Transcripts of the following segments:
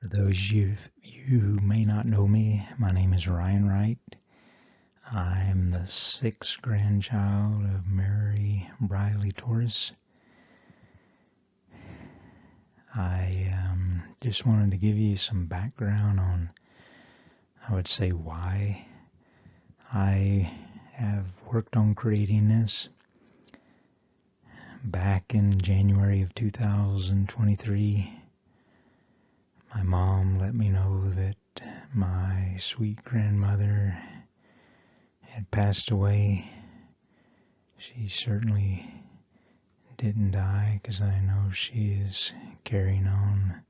For those of you who may not know me, my name is Ryan Wright. I'm the sixth grandchild of Mary Briley Torres. I just wanted to give you some background on, I would say, why I have worked on creating this. Back in January of 2023, my mom let me know that my sweet grandmother had passed away. She certainly didn't die, because I know she is carrying on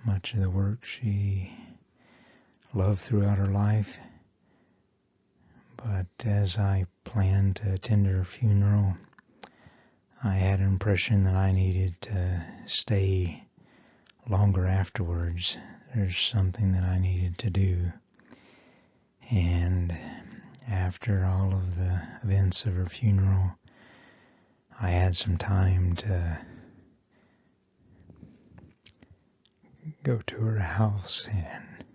much of the work she loved throughout her life. But as I planned to attend her funeral, I had an impression that I needed to stay longer afterwards. There's something that I needed to do. And after all of the events of her funeral, I had some time to go to her house and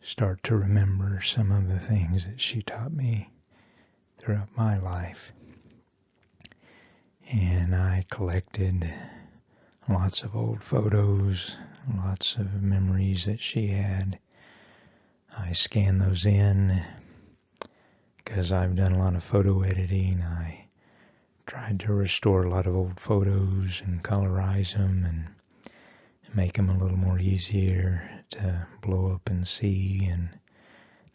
start to remember some of the things that she taught me throughout my life. And I collected lots of old photos, lots of memories that she had. I scanned those in because I've done a lot of photo editing. I tried to restore a lot of old photos and colorize them and make them a little more easier to blow up and see and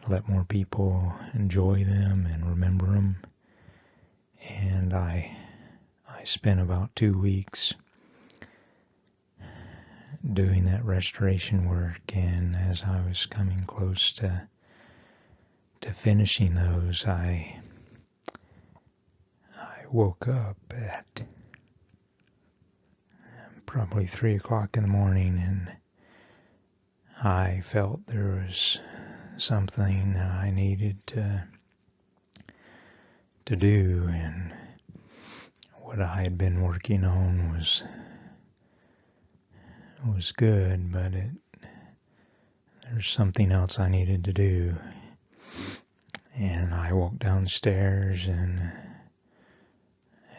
let more people enjoy them and remember them. And I spent about 2 weeks doing that restoration work, and as I was coming close to finishing those, I woke up at probably 3 o'clock in the morning, and I felt there was something that I needed to do, and what I had been working on was good, but there's something else I needed to do. And I walked downstairs, and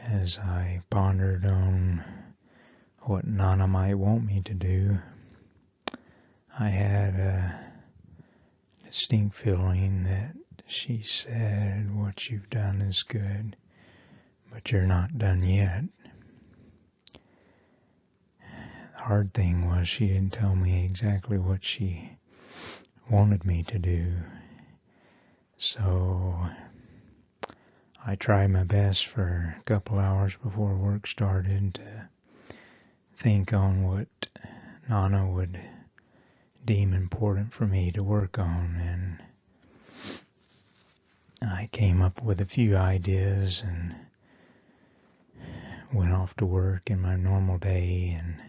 as I pondered on what Nana might want me to do, I had a distinct feeling that she said, "What you've done is good, but you're not done yet." The hard thing was she didn't tell me exactly what she wanted me to do. So I tried my best for a couple hours before work started to think on what Nana would deem important for me to work on, and I came up with a few ideas and went off to work in my normal day. And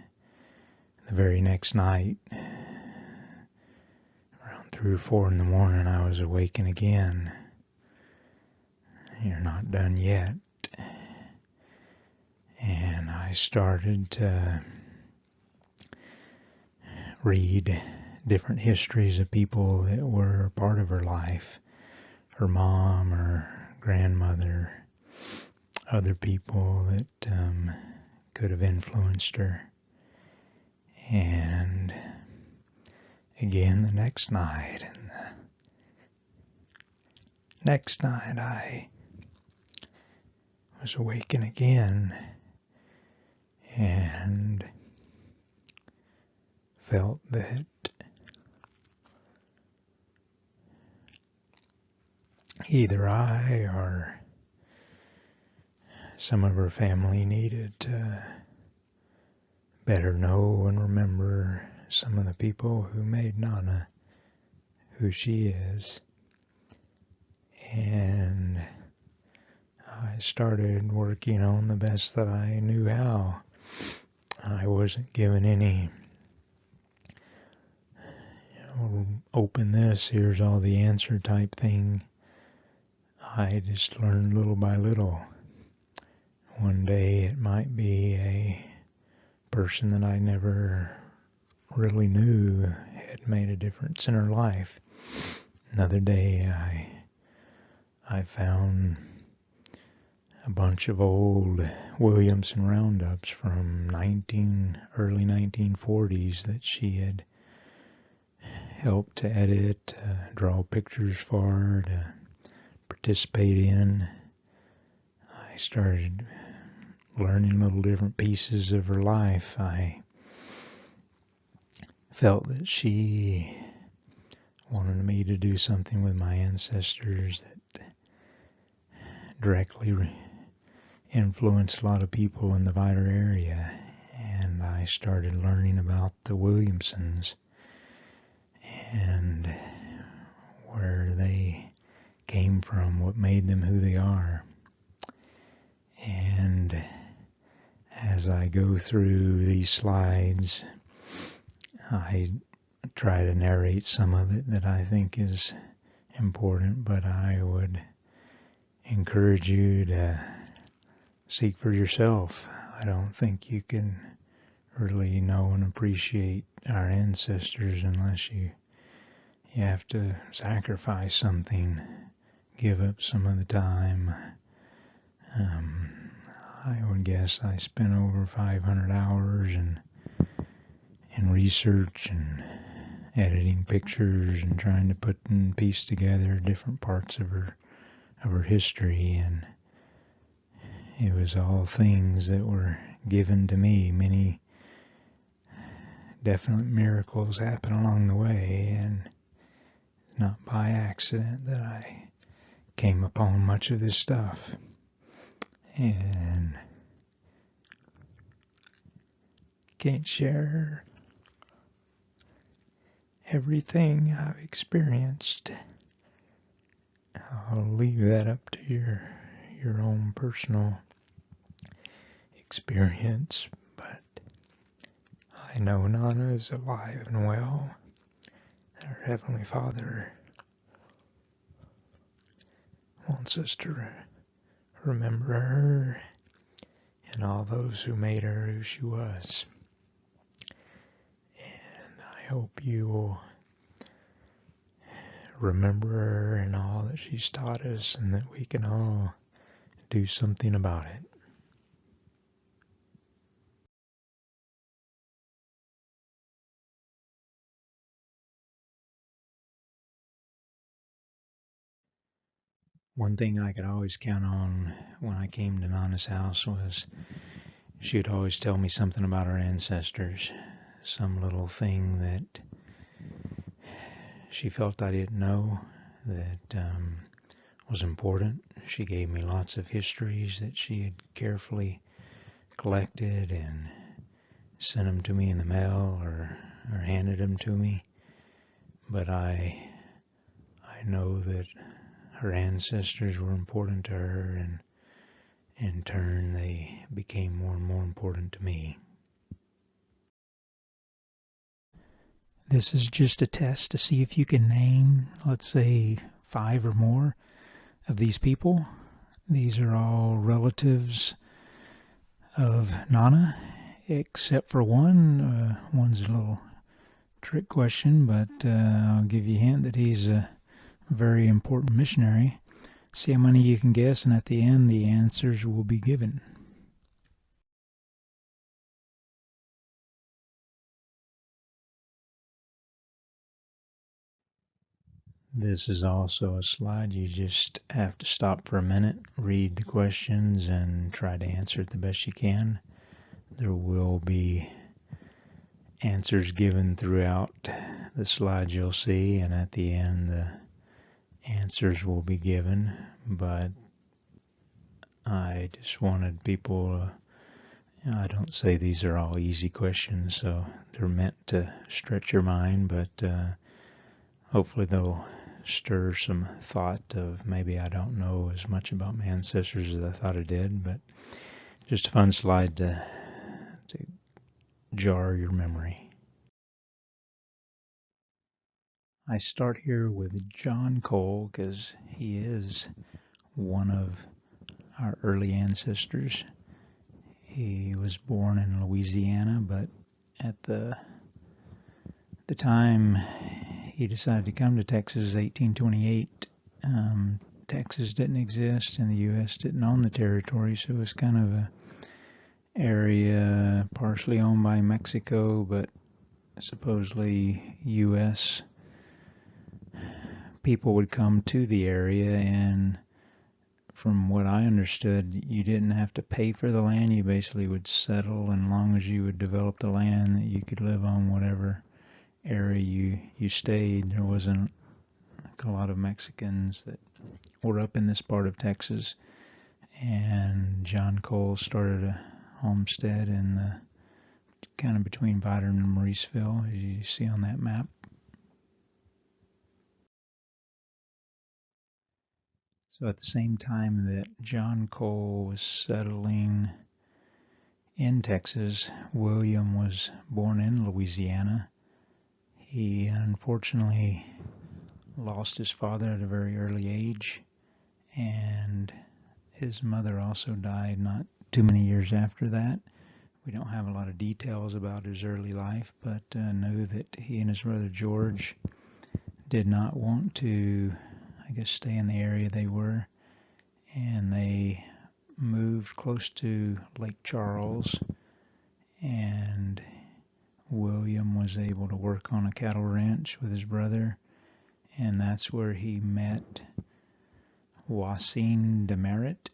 the very next night, around 3 or 4 in the morning, I was awakened again. "You're not done yet." And I started to read different histories of people that were part of her life. Her mom, her grandmother, other people that could have influenced her. And again the next night, and the next night I was awakened again and felt that either I or some of her family needed to better know and remember some of the people who made Nana who she is. And I started working on the best that I knew how. I wasn't given any, open this, here's all the answer type thing. I just learned little by little. One day it might be a person that I never really knew had made a difference in her life. Another day I found a bunch of old Williamson roundups from early 1940s that she had helped to edit, draw pictures for, to participate in. I started learning little different pieces of her life. I felt that she wanted me to do something with my ancestors that directly influenced a lot of people in the Vidor area, and I started learning about the Williamsons and where they came from, what made them who they are. And as I go through these slides, I try to narrate some of it that I think is important, but I would encourage you to seek for yourself. I don't think you can really know and appreciate our ancestors unless you have to sacrifice something, give up some of the time. I would guess I spent over 500 hours in research and editing pictures and trying to put and piece together different parts of her history, and it was all things that were given to me. Many definite miracles happen along the way, and not by accident that I came upon much of this stuff. And can't share everything I've experienced. I'll leave that up to your own personal experience, but I know Nana is alive and well. Our Heavenly Father wants us to remember her and all those who made her who she was. And I hope you will remember her and all that she's taught us, and that we can all do something about it. One thing I could always count on when I came to Nana's house was she would always tell me something about her ancestors, some little thing that she felt I didn't know that was important. She gave me lots of histories that she had carefully collected and sent them to me in the mail or handed them to me. But I know that her ancestors were important to her, and in turn they became more and more important to me. This is just a test to see if you can name, let's say, 5 or more of these people. These are all relatives of Nana, except for one. One's a little trick question, but I'll give you a hint that he's a very important missionary. See how many you can guess, and at the end the answers will be given. This is also a slide you just have to stop for a minute, read the questions, and try to answer it the best you can. There will be answers given throughout the slides you'll see, and at the end the answers will be given, but I just wanted people, I don't say these are all easy questions, so they're meant to stretch your mind, but hopefully they'll stir some thought of maybe I don't know as much about my ancestors as I thought I did, but just a fun slide to jar your memory. I start here with John Cole because he is one of our early ancestors. He was born in Louisiana, but at the the time he decided to come to Texas, 1828, Texas didn't exist and the U.S. didn't own the territory, so it was kind of a area partially owned by Mexico, but supposedly U.S. people would come to the area, and from what I understood, you didn't have to pay for the land. You basically would settle, and as long as you would develop the land, that you could live on whatever area you stayed. There wasn't like a lot of Mexicans that were up in this part of Texas, and John Cole started a homestead in the kind of between Vidor and Mauriceville, as you see on that map. So at the same time that John Cole was settling in Texas, William was born in Louisiana. He unfortunately lost his father at a very early age, and his mother also died not too many years after that. We don't have a lot of details about his early life, but know that he and his brother George did not want to, I guess, stay in the area they were, and they moved close to Lake Charles, and William was able to work on a cattle ranch with his brother, and that's where he met Joacine Desmaret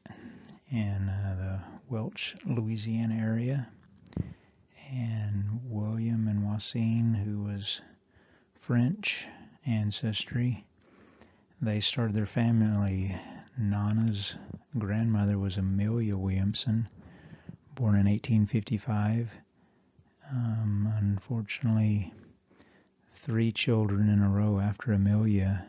in the Welch, Louisiana area. And William and Joacine, who was French ancestry, they started their family. Nana's grandmother was Amelia Williamson, born in 1855. Unfortunately, 3 children in a row after Amelia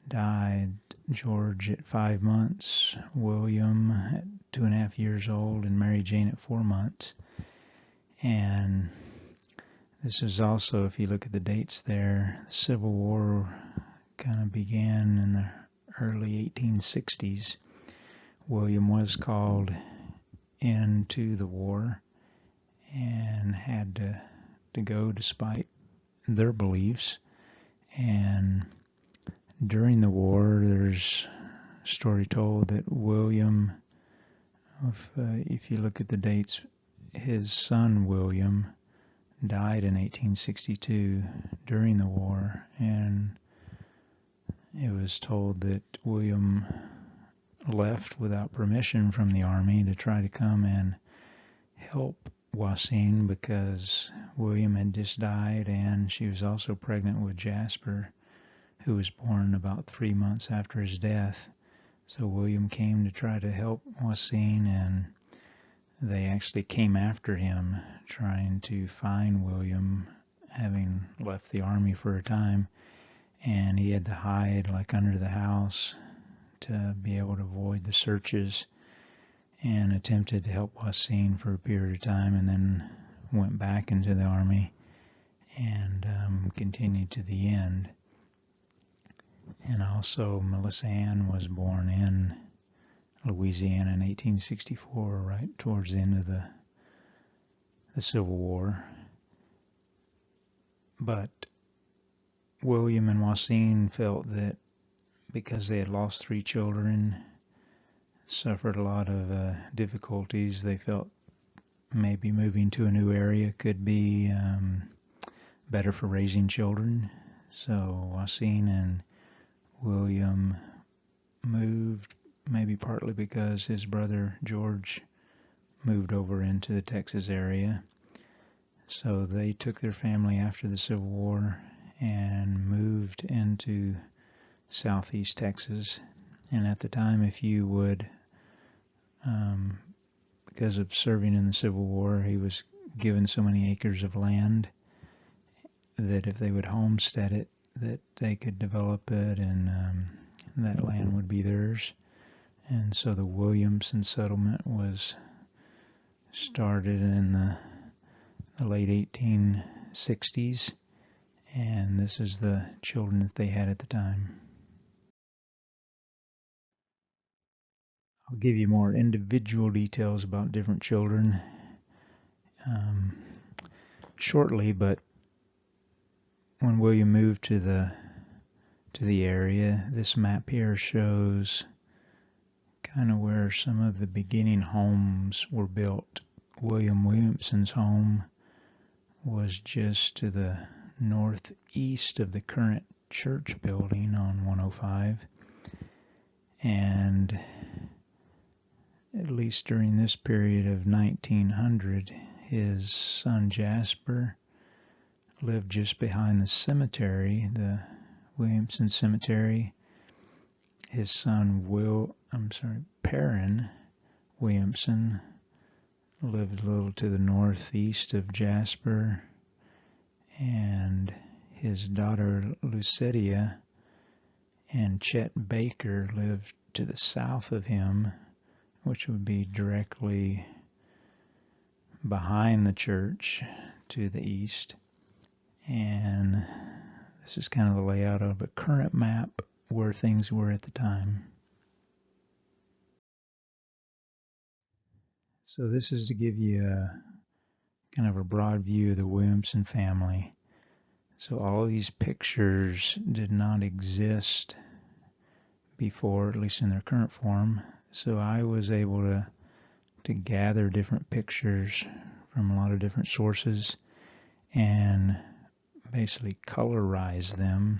died. George at 5 months, William at 2.5 years old, and Mary Jane at 4 months. And this is also, if you look at the dates there, the Civil War kind of began in the early 1860s. William was called into the war and had to go despite their beliefs. And during the war, there's a story told that William, if you look at the dates, his son William died in 1862 during the war, and it was told that William left without permission from the army to try to come and help Joacine, because William had just died, and she was also pregnant with Jasper, who was born about 3 months after his death. So William came to try to help Joacine, and they actually came after him, trying to find William, having left the army for a time, and he had to hide like under the house to be able to avoid the searches, and attempted to help Joacine for a period of time, and then went back into the army and continued to the end. And also Melissa Ann was born in Louisiana in 1864, right towards the end of the Civil War. But William and Joacine felt that because they had lost 3 children, suffered a lot of difficulties, they felt maybe moving to a new area could be better for raising children. So Joacine and William moved, maybe partly because his brother George moved over into the Texas area. So they took their family after the Civil War and moved into southeast Texas. And at the time, if you would, because of serving in the Civil War, he was given so many acres of land that if they would homestead it, that they could develop it, and that land would be theirs. And so the Williamson settlement was started in the late 1860s, and this is the children that they had at the time. I'll give you more individual details about different children shortly, but when William moved to the area. This map here shows kind of where some of the beginning homes were built. William Williamson's home was just to the northeast of the current church building on 105, and at least during this period of 1900, his son Jasper lived just behind the cemetery, the Williamson Cemetery. His son Perrin Williamson lived a little to the northeast of Jasper, and his daughter Lucidia and Chet Baker lived to the south of him, which would be directly behind the church to the east. And this is kind of the layout of a current map where things were at the time. So this is to give you a kind of a broad view of the Williamson family. So all of these pictures did not exist before, at least in their current form. So I was able to gather different pictures from a lot of different sources and basically colorize them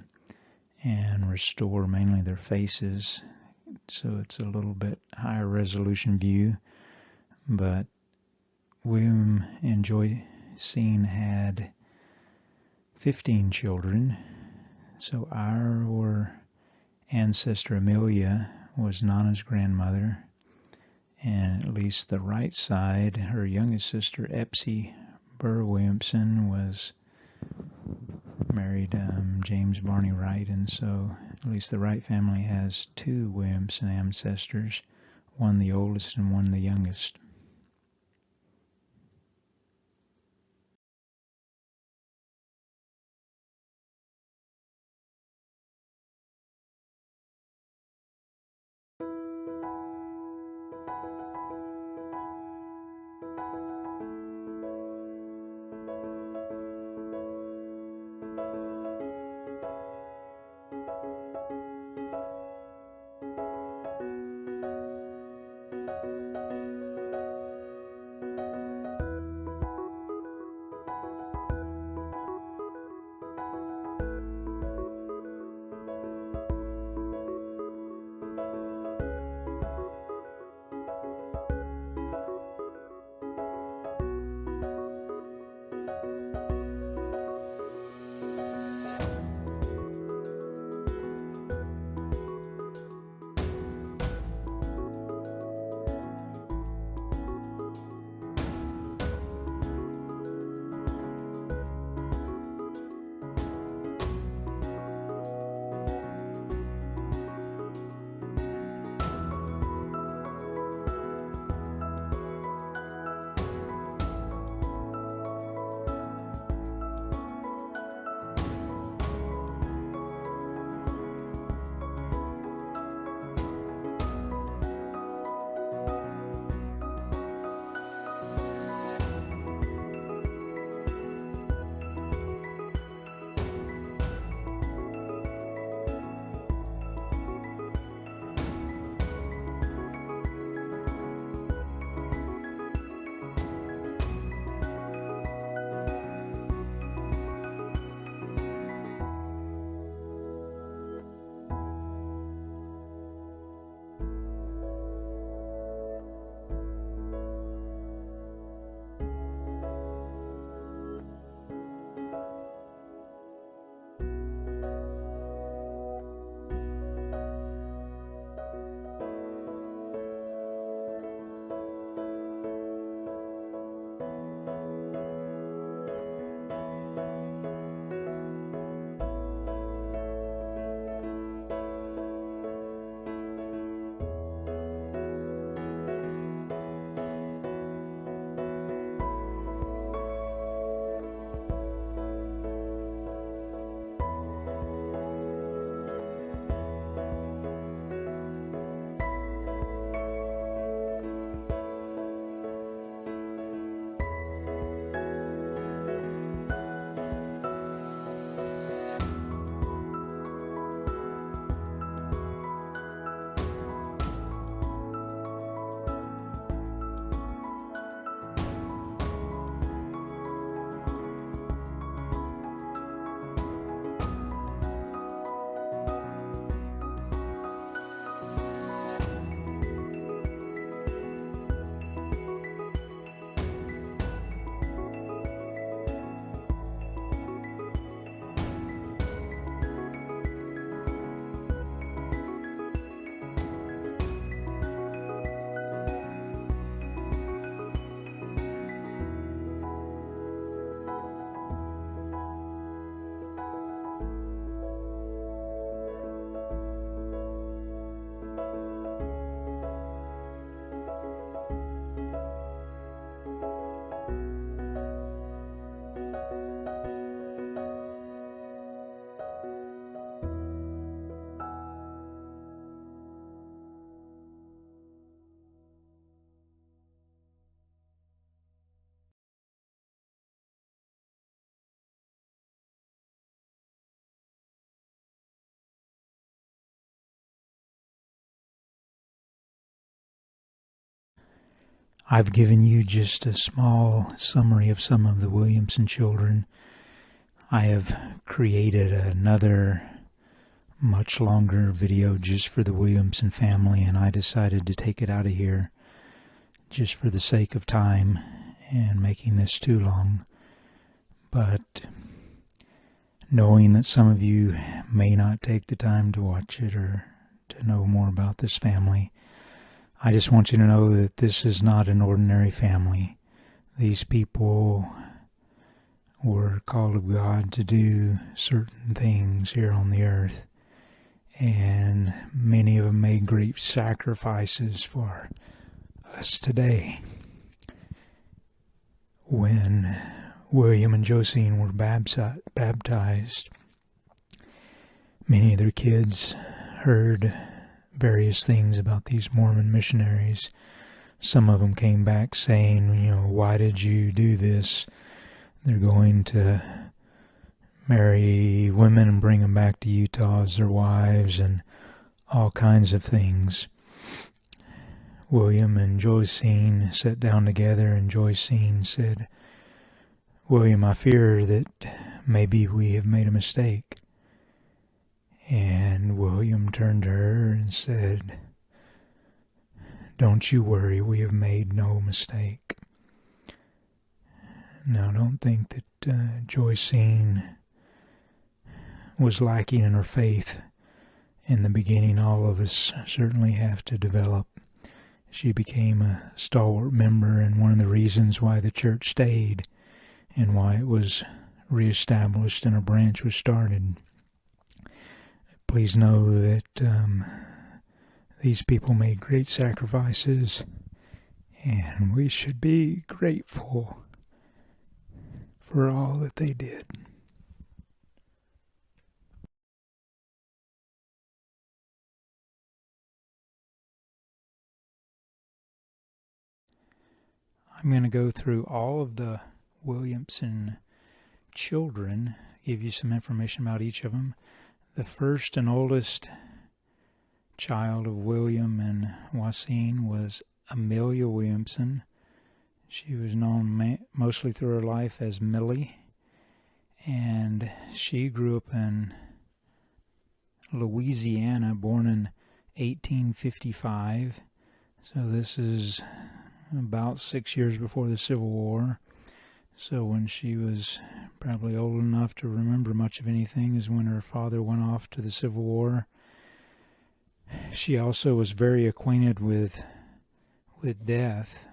and restore mainly their faces. So it's a little bit higher resolution view. But William and Joycine had 15 children. So our ancestor Amelia was Nana's grandmother, and at least the right side, her youngest sister Epsie Burr Williamson was married James Barney Wright, and so at least the Wright family has two Williamson ancestors, one the oldest and one the youngest. I've given you just a small summary of some of the Williamson children. I have created another much longer video just for the Williamson family, and I decided to take it out of here just for the sake of time and making this too long. But knowing that some of you may not take the time to watch it or to know more about this family, I just want you to know that this is not an ordinary family. These people were called of God to do certain things here on the earth, and many of them made great sacrifices for us today. When William and Josine were baptized, many of their kids heard various things about these Mormon missionaries. Some of them came back saying, why did you do this? They're going to marry women and bring them back to Utah as their wives and all kinds of things. William and Josine sat down together, and Josine said, William, I fear that maybe we have made a mistake. And William turned to her and said, don't you worry, we have made no mistake. Now, don't think that Josine was lacking in her faith in the beginning. All of us certainly have to develop. She became a stalwart member, and one of the reasons why the church stayed and why it was reestablished and a branch was started. Please know that these people made great sacrifices, and we should be grateful for all that they did. I'm going to go through all of the Williamson children, give you some information about each of them. The first and oldest child of William and Josine was Amelia Williamson. She was known mostly through her life as Millie, and she grew up in Louisiana, born in 1855. So this is about 6 years before the Civil War. So when she was probably old enough to remember much of anything is when her father went off to the Civil War. She also was very acquainted with death.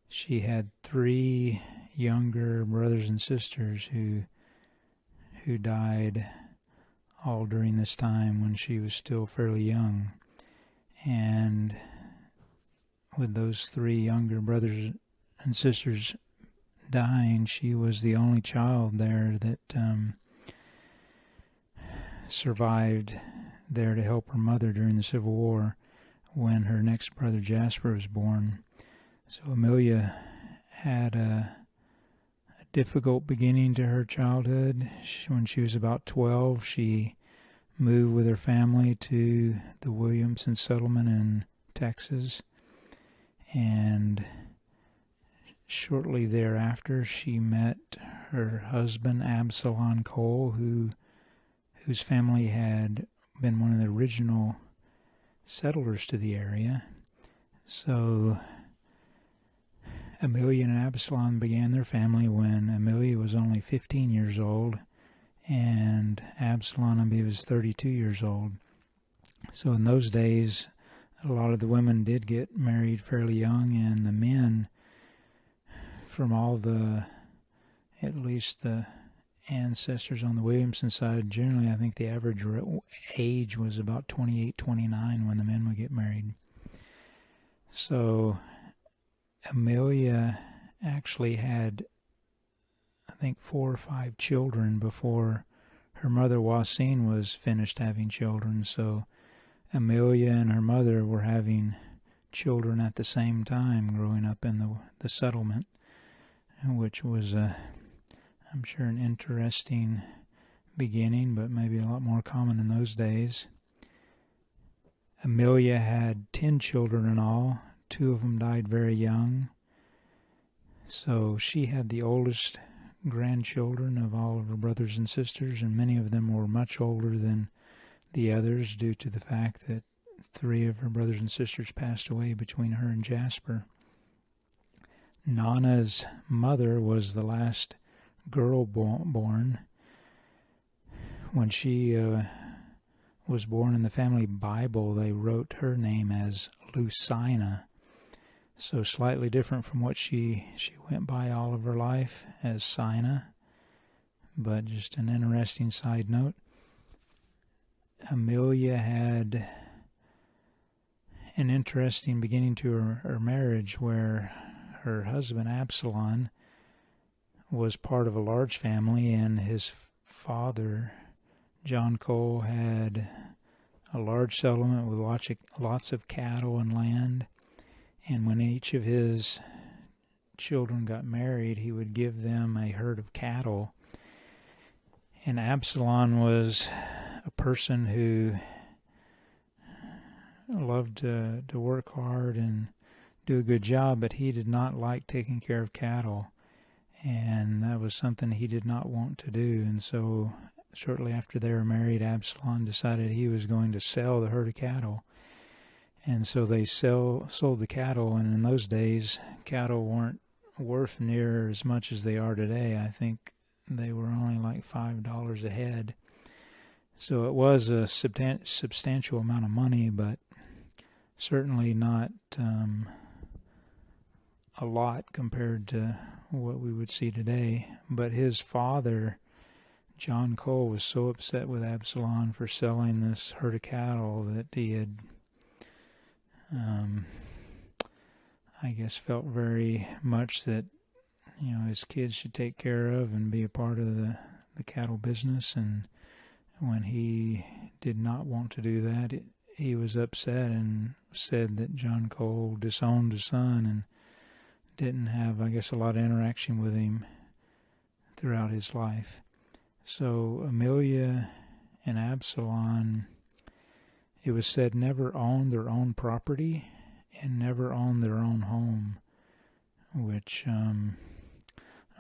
She had 3 younger brothers and sisters who died all during this time when she was still fairly young. And with those 3 younger brothers and sisters dying, she was the only child there that survived there to help her mother during the Civil War when her next brother Jasper was born. So Amelia had a difficult beginning to her childhood. When she was about 12, she moved with her family to the Williamson settlement in Texas, and shortly thereafter she met her husband Absalom Cole, whose family had been one of the original settlers to the area. So Amelia and Absalom began their family when Amelia was only 15 years old and Absalom, I believe, was 32 years old. So in those days, a lot of the women did get married fairly young, and the men from all the, at least the ancestors on the Williamson side, generally I think the average age was about 28, 29 when the men would get married. So Amelia actually had, I think, 4 or 5 children before her mother Josine was finished having children. So Amelia and her mother were having children at the same time growing up in the settlement, which was, I'm sure, an interesting beginning, but maybe a lot more common in those days. Amelia had 10 children in all, two of them died very young. So she had the oldest grandchildren of all of her brothers and sisters, and many of them were much older than the others due to the fact that 3 of her brothers and sisters passed away between her and Jasper. Nana's mother was the last girl born. When she was born in the family Bible, they wrote her name as Lucina. So slightly different from what she went by all of her life as Sina. But just an interesting side note. Amelia had an interesting beginning to her marriage where her husband Absalom was part of a large family, and his father, John Cole, had a large settlement with lots of cattle and land. And when each of his children got married, he would give them a herd of cattle. And Absalom was a person who loved to work hard and do a good job, but he did not like taking care of cattle. And that was something he did not want to do. And so shortly after they were married, Absalom decided he was going to sell the herd of cattle. And so they sold the cattle, and in those days, cattle weren't worth near as much as they are today. I think they were only like $5 a head. So it was a substantial amount of money, but certainly not a lot compared to what we would see today. But his father, John Cole, was so upset with Absalom for selling this herd of cattle that he had I guess felt very much that his kids should take care of and be a part of the cattle business. And when he did not want to do that, he was upset and said that John Cole disowned his son and didn't have, I guess, a lot of interaction with him throughout his life. So Amelia and Absalom, it was said, never owned their own property and never owned their own home, which I'm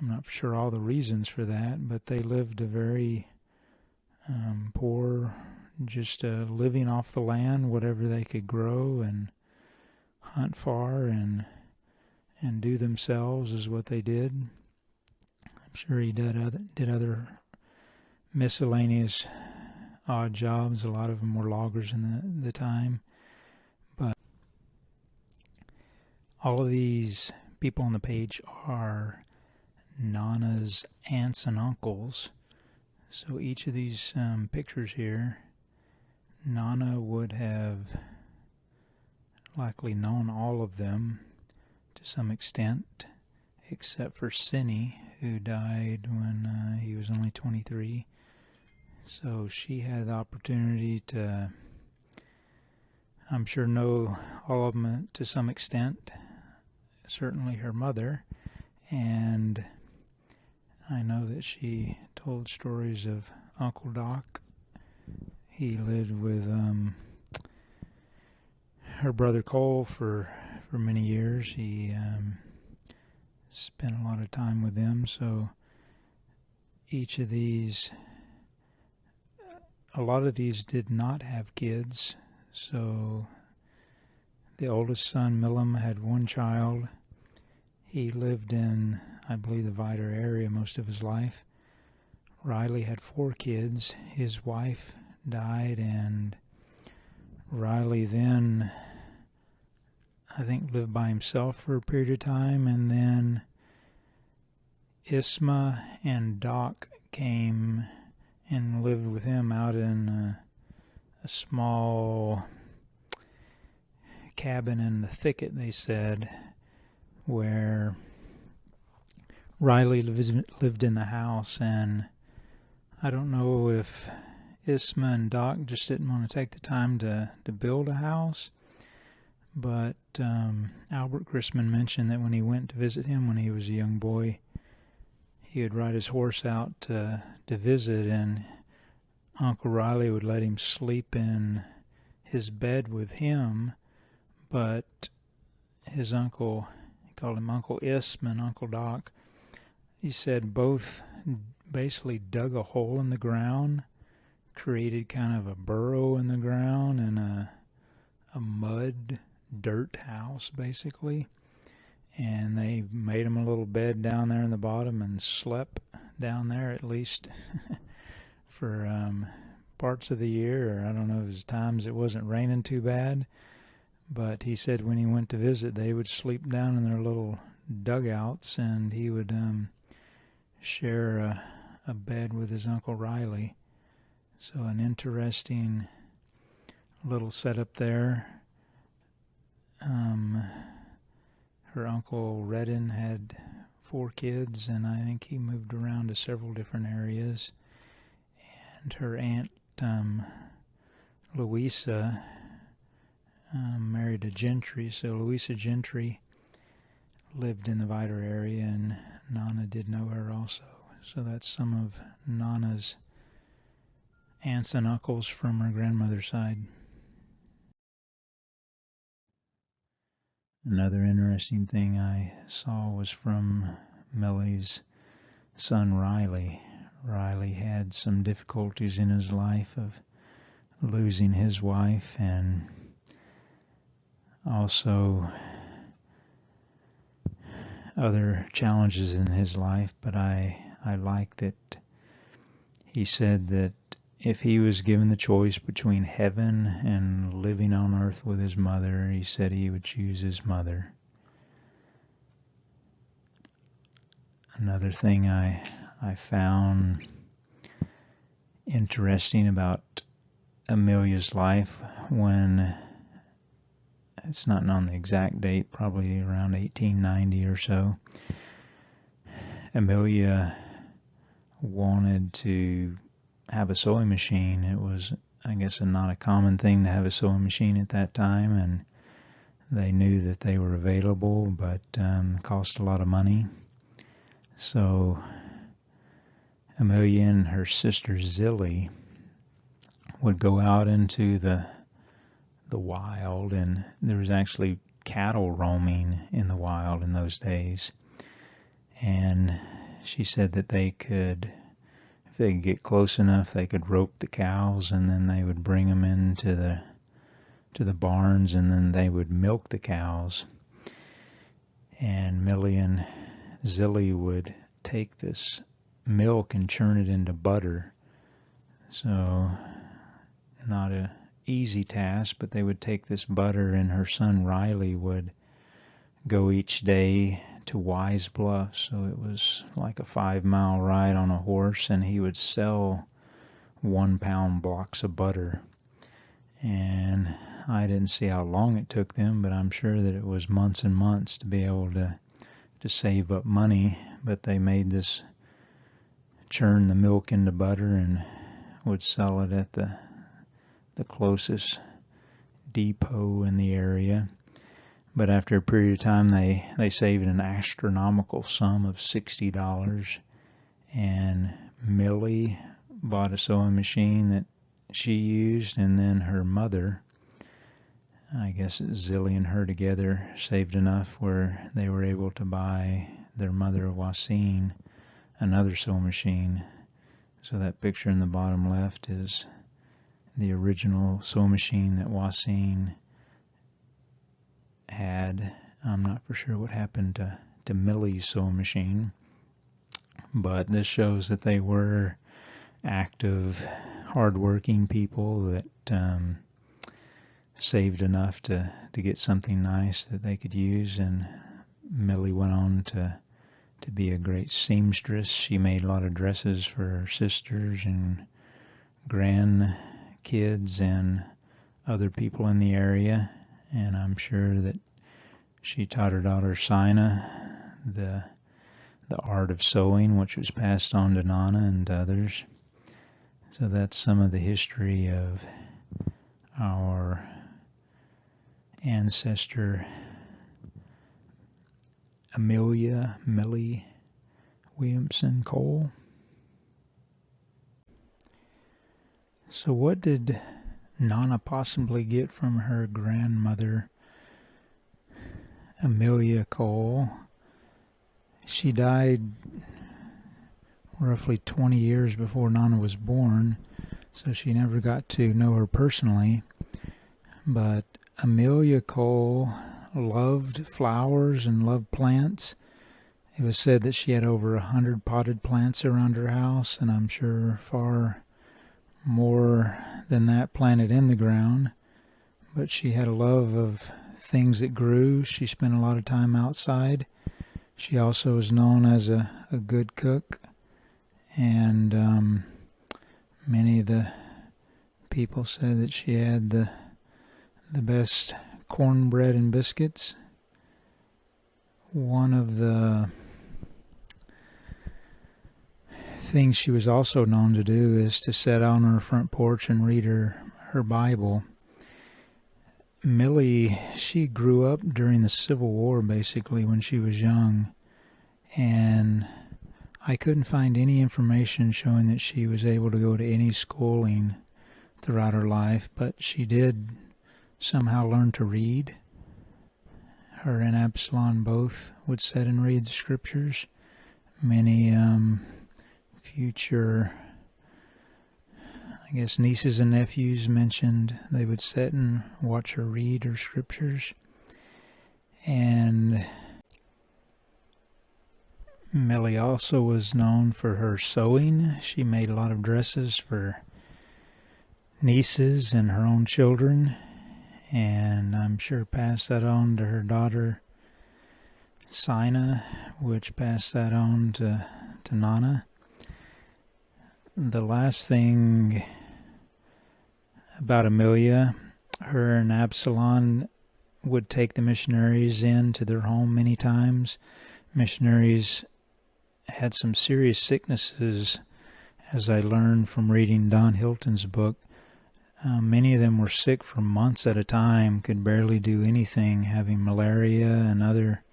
not sure all the reasons for that, but they lived a very poor, just living off the land, whatever they could grow and hunt for and do themselves is what they did. I'm sure he did other miscellaneous odd jobs. A lot of them were loggers in the time. But all of these people on the page are Nana's aunts and uncles. So each of these pictures here, Nana would have likely known all of them to some extent, except for Cinny, who died when he was only 23. So she had the opportunity to, I'm sure, know all of them to some extent, certainly her mother. And I know that she told stories of Uncle Doc. He lived with her brother Cole for many years. He spent a lot of time with them. So each of these, a lot of these did not have kids. So the oldest son, Milam, had one child. He lived in, I believe, the Vidor area most of his life. Riley had 4 kids. His wife died, and Riley then, I think, lived by himself for a period of time, and then Isma and Doc came and lived with him out in a small cabin in the thicket, they said, where Riley lived in the house. And I don't know if Isma and Doc just didn't want to take the time to build a house, but Albert Chrisman mentioned that when he went to visit him when he was a young boy, he would ride his horse out to visit, and Uncle Riley would let him sleep in his bed with him, but his uncle, he called him Uncle Ism and Uncle Doc. He said both basically dug a hole in the ground, created kind of a burrow in the ground and a mud dirt house basically, and they made him a little bed down there in the bottom and slept down there at least for parts of the year, or I don't know if it was times it wasn't raining too bad, but he said when he went to visit they would sleep down in their little dugouts, and he would share a bed with his Uncle Riley. So an interesting little setup there. Her Uncle Redden had 4 kids, and I think he moved around to several different areas. And her Aunt Louisa married a Gentry, so Louisa Gentry lived in the Vidor area, and Nana did know her also. So that's some of Nana's aunts and uncles from her grandmother's side. Another interesting thing I saw was from Millie's son Riley. Riley had some difficulties in his life of losing his wife, and also other challenges in his life, but I like that he said that if he was given the choice between heaven and living on earth with his mother, he said he would choose his mother. Another thing I found interesting about Amelia's life, when it's not on the exact date, probably around 1890 or so, Amelia wanted to have a sewing machine. It was, I guess, not a common thing to have a sewing machine at that time, and they knew that they were available, but cost a lot of money. So Amelia and her sister Zilly would go out into the wild, and there was actually cattle roaming in the wild in those days. And she said that they could, if they could get close enough, they could rope the cows, and then they would bring them into the barns, and then they would milk the cows. And Millie and Zilly would take this milk and churn it into butter. So not a easy task, but they would take this butter, and her son Riley would go each day to Wise Bluff. So it was like a 5-mile ride on a horse, and he would sell 1-pound blocks of butter. And I didn't see how long it took them, but I'm sure that it was months and months to be able to save up money. But they made this, churn the milk into butter, and would sell it at the closest depot in the area. But after a period of time, they saved an astronomical sum of $60, and Millie bought a sewing machine that she used, and then her mother, I guess Zilly and her together, saved enough where they were able to buy their mother, Wasine, another sewing machine. So that picture in the bottom left is the original sewing machine that Wasine had. I'm not for sure what happened to Millie's sewing machine, but this shows that they were active, hardworking people that saved enough to get something nice that they could use. And Millie went on to be a great seamstress. She made a lot of dresses for her sisters and grandkids and other people in the area. And I'm sure that she taught her daughter Sina the art of sewing, which was passed on to Nana and to others. So that's some of the history of our ancestor Amelia Millie Williamson Cole. So what did Nana possibly get from her grandmother Amelia Cole. She died roughly 20 years before Nana was born, so she never got to know her personally. But Amelia Cole loved flowers and loved plants. It was said that she had over 100 potted plants around her house, and I'm sure far more than that planted in the ground. But she had a love of things that grew. She spent a lot of time outside. She also was known as a good cook, and many of the people said that she had the best cornbread and biscuits. One of the things she was also known to do is to sit out on her front porch and read her Bible. Millie, she grew up during the Civil War, basically, when she was young, and I couldn't find any information showing that she was able to go to any schooling throughout her life, but she did somehow learn to read. Her and Absalom both would sit and read the scriptures. Many future, I guess, nieces and nephews mentioned they would sit and watch her read her scriptures. And Millie also was known for her sewing. She made a lot of dresses for nieces and her own children, and I'm sure passed that on to her daughter Sina, which passed that on to Nana. The last thing about Amelia, her and Absalom would take the missionaries into their home many times. Missionaries had some serious sicknesses, as I learned from reading Don Hilton's book. Many of them were sick for months at a time, could barely do anything, having malaria and other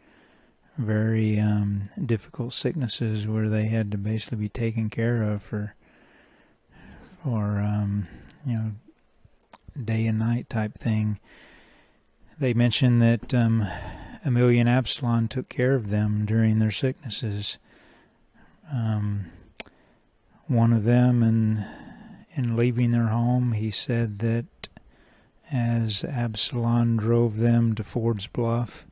very difficult sicknesses where they had to basically be taken care of for day and night type thing. They mentioned that Amelia and Absalom took care of them during their sicknesses. One of them, in leaving their home, he said that as Absalom drove them to Ford's Bluff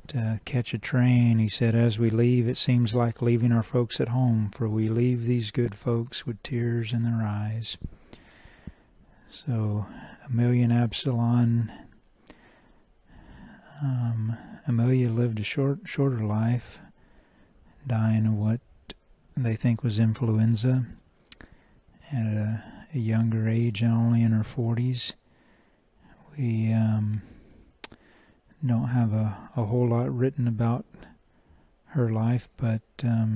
to catch a train, he said, "As we leave, it seems like leaving our folks at home, for we leave these good folks with tears in their eyes." So, Amelia and Absalom, Amelia lived a shorter life, dying of what they think was influenza at a younger age, only in her 40s. We don't have a whole lot written about her life, but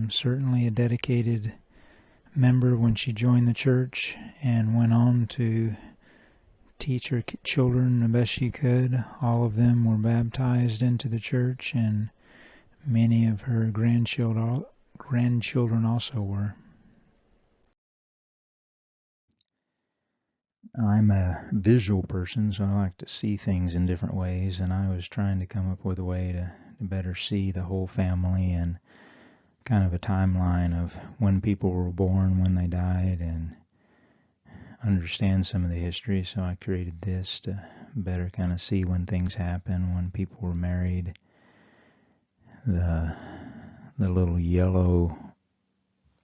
certainly a dedicated member when she joined the church and went on to teach her children the best she could. All of them were baptized into the church, and many of her grandchildren also were. I'm a visual person, so I like to see things in different ways, and I was trying to come up with a way to better see the whole family and kind of a timeline of when people were born, when they died, and understand some of the history. So I created this to better kind of see when things happen, when people were married. The little yellow,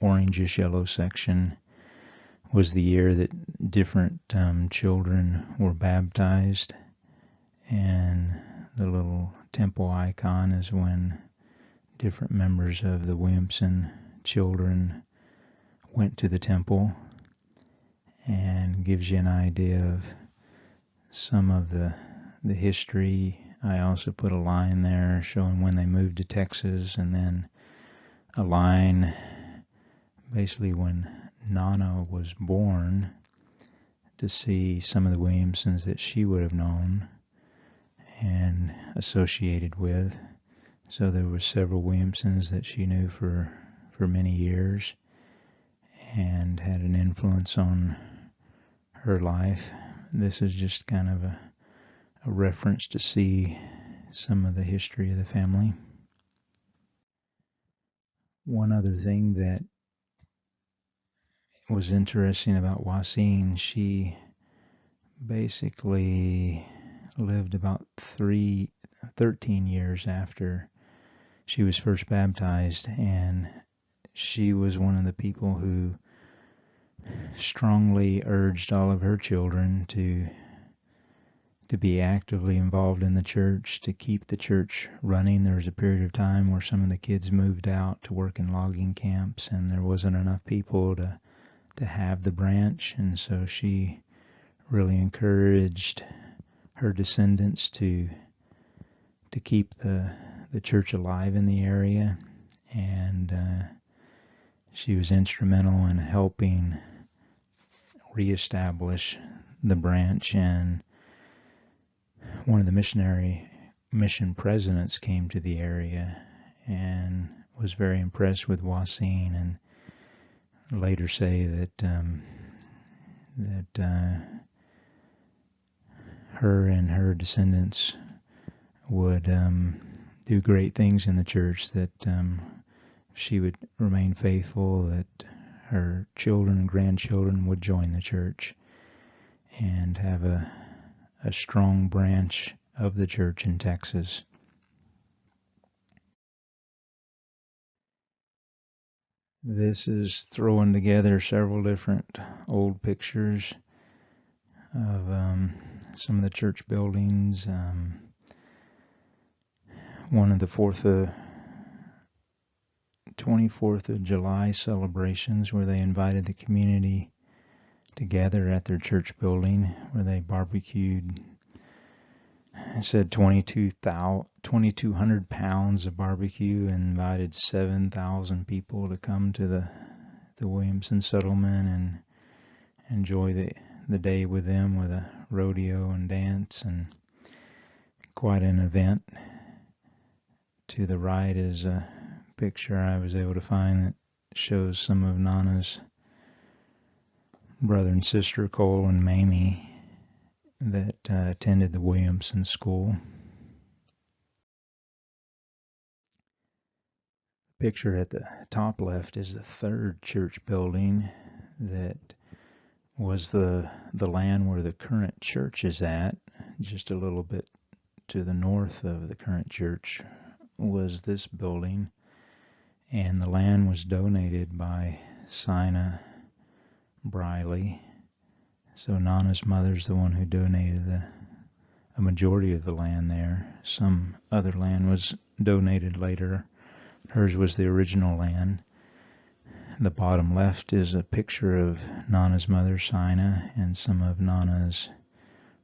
orangish yellow section was the year that different children were baptized, and the little temple icon is when different members of the Williamson children went to the temple, and gives you an idea of some of the history. I also put a line there showing when they moved to Texas, and then a line basically when Nana was born, to see some of the Williamsons that she would have known and associated with. So there were several Williamsons that she knew for many years and had an influence on her life. This is just kind of a reference to see some of the history of the family. One other thing that was interesting about Wasim, she basically lived about 13 years after she was first baptized, and she was one of the people who strongly urged all of her children to be actively involved in the church, to keep the church running. There was a period of time where some of the kids moved out to work in logging camps, and there wasn't enough people to have the branch, and so she really encouraged her descendants to keep the church alive in the area, and she was instrumental in helping reestablish the branch. And one of the mission presidents came to the area and was very impressed with Wasim, and later say that her and her descendants would do great things in the church, that she would remain faithful, that her children and grandchildren would join the church and have a strong branch of the church in Texas. This is throwing together several different old pictures of some of the church buildings. One of the 24th of July celebrations, where they invited the community to gather at their church building, where they barbecued. It said 2,200 pounds of barbecue, and invited 7,000 people to come to the Williamson settlement and enjoy the day with them, with a rodeo and dance, and quite an event. To the right is a picture I was able to find that shows some of Nana's brother and sister, Cole and Mamie, that attended the Williamson School. The picture at the top left is the third church building that was the land where the current church is at. Just a little bit to the north of the current church was this building, and the land was donated by Sina Briley. So Nana's mother's the one who donated a majority of the land there. Some other land was donated later. Hers was the original land. The bottom left is a picture of Nana's mother, Sina, and some of Nana's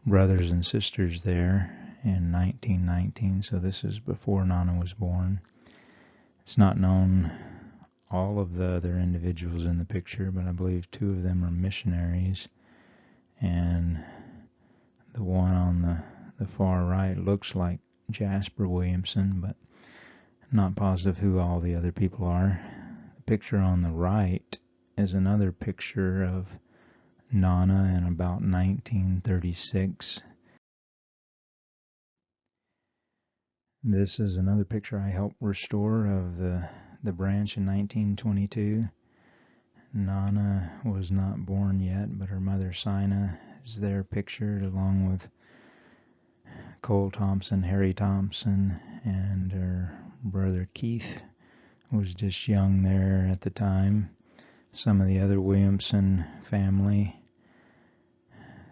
brothers and sisters there in 1919. So this is before Nana was born. It's not known all of the other individuals in the picture, but I believe two of them are missionaries. And the one on the far right looks like Jasper Williamson, but not positive who all the other people are. The picture on the right is another picture of Nana in about 1936. This is another picture I helped restore of the branch in 1922. Nana was not born yet, but her mother, Sina, is there pictured along with Cole Thompson, Harry Thompson, and her brother Keith was just young there at the time. Some of the other Williamson family.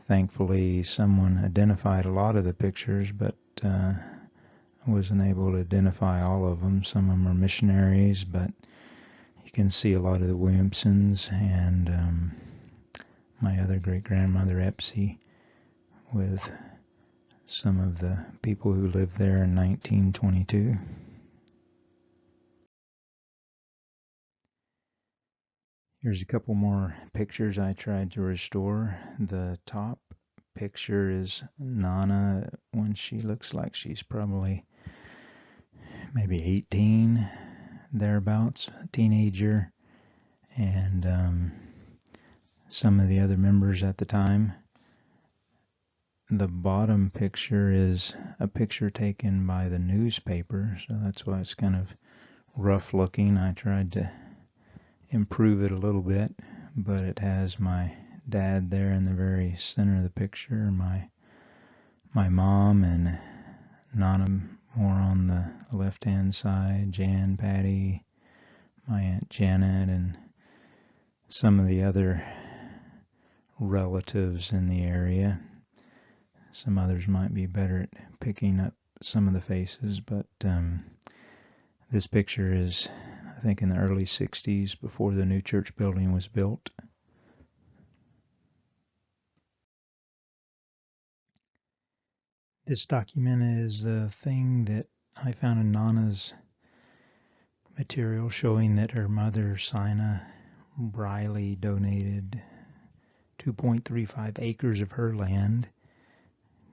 Thankfully, someone identified a lot of the pictures, but wasn't able to identify all of them. Some of them are missionaries, but you can see a lot of the Williamsons and my other great-grandmother Epsy with some of the people who lived there in 1922. Here's a couple more pictures I tried to restore. The top picture is Nana when she looks like she's probably maybe 18, thereabouts, a teenager, and some of the other members at the time. the bottom picture is a picture taken by the newspaper, so that's why it's kind of rough looking. I tried to improve it a little bit, but it has my dad there in the very center of the picture, my mom and Nana more on the left-hand side, Jan, Patty, my Aunt Janet, and some of the other relatives in the area. Some others might be better at picking up some of the faces, but this picture is, I think, in the early 60s, before the new church building was built. This document is the thing that I found in Nana's material, showing that her mother, Sina Briley, donated 2.35 acres of her land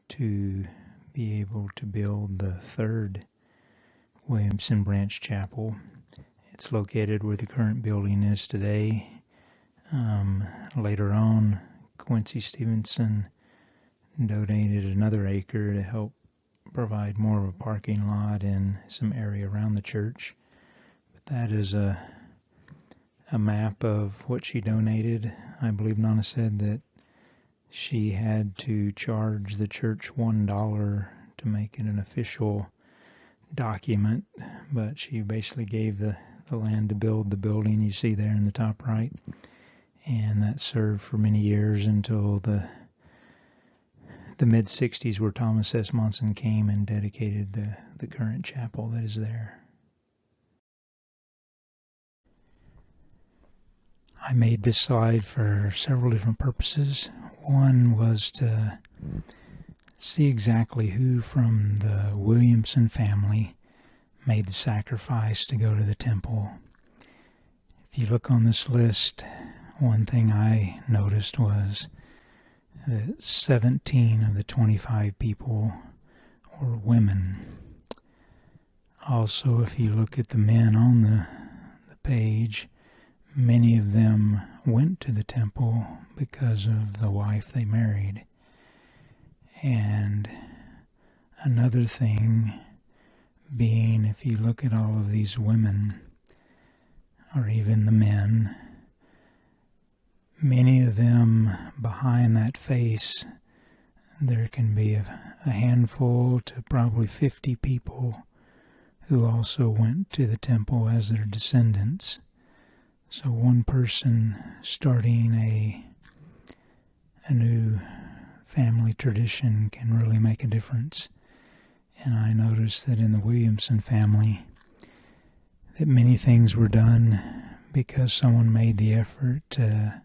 to be able to build the third Williamson Branch Chapel. It's located where the current building is today. Later on, Quincy Stevenson donated another acre to help provide more of a parking lot and some area around the church. But that is a map of what she donated. I believe Nana said that she had to charge the church $1 to make it an official document, but she basically gave the land to build the building you see there in the top right, and that served for many years until the mid-60s, where Thomas S. Monson came and dedicated the current chapel that is there. I made this slide for several different purposes. One was to see exactly who from the Williamson family made the sacrifice to go to the temple. If you look on this list, one thing I noticed was that 17 of the 25 people were women. Also, if you look at the men on the page, many of them went to the temple because of the wife they married. And another thing being, if you look at all of these women, or even the men, many of them behind that face, there can be a handful to probably 50 people who also went to the temple as their descendants. So one person starting a new family tradition can really make a difference. And I noticed that in the Williamson family, that many things were done because someone made the effort to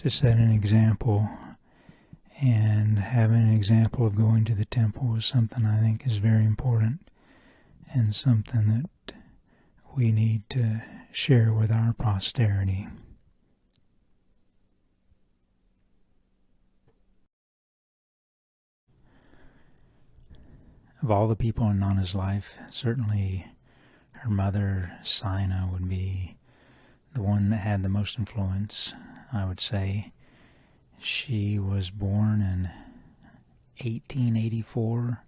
set an example. And having an example of going to the temple is something I think is very important, and something that we need to share with our posterity. Of all the people in Nana's life, certainly her mother, Sina, would be the one that had the most influence, I would say. She was born in 1884,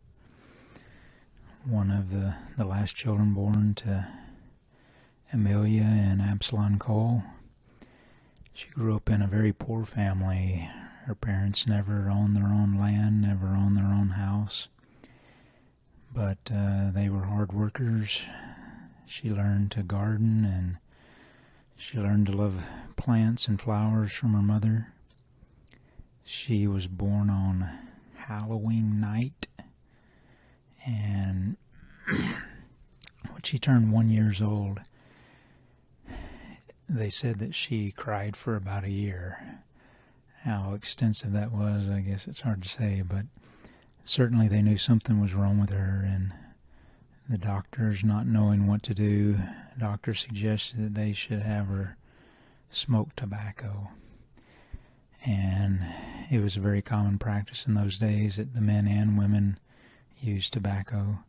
one of the last children born to Amelia and Absalom Cole. She grew up in a very poor family. Her parents never owned their own land, never owned their own house. But they were hard workers. She learned to garden, and she learned to love plants and flowers from her mother. She was born on Halloween night, and when she turned 1 year old, they said that she cried for about a year. How extensive that was, I guess it's hard to say, but certainly they knew something was wrong with her, and the doctors, not knowing what to do, the doctor suggested that they should have her smoke tobacco. And it was a very common practice in those days that the men and women used tobacco.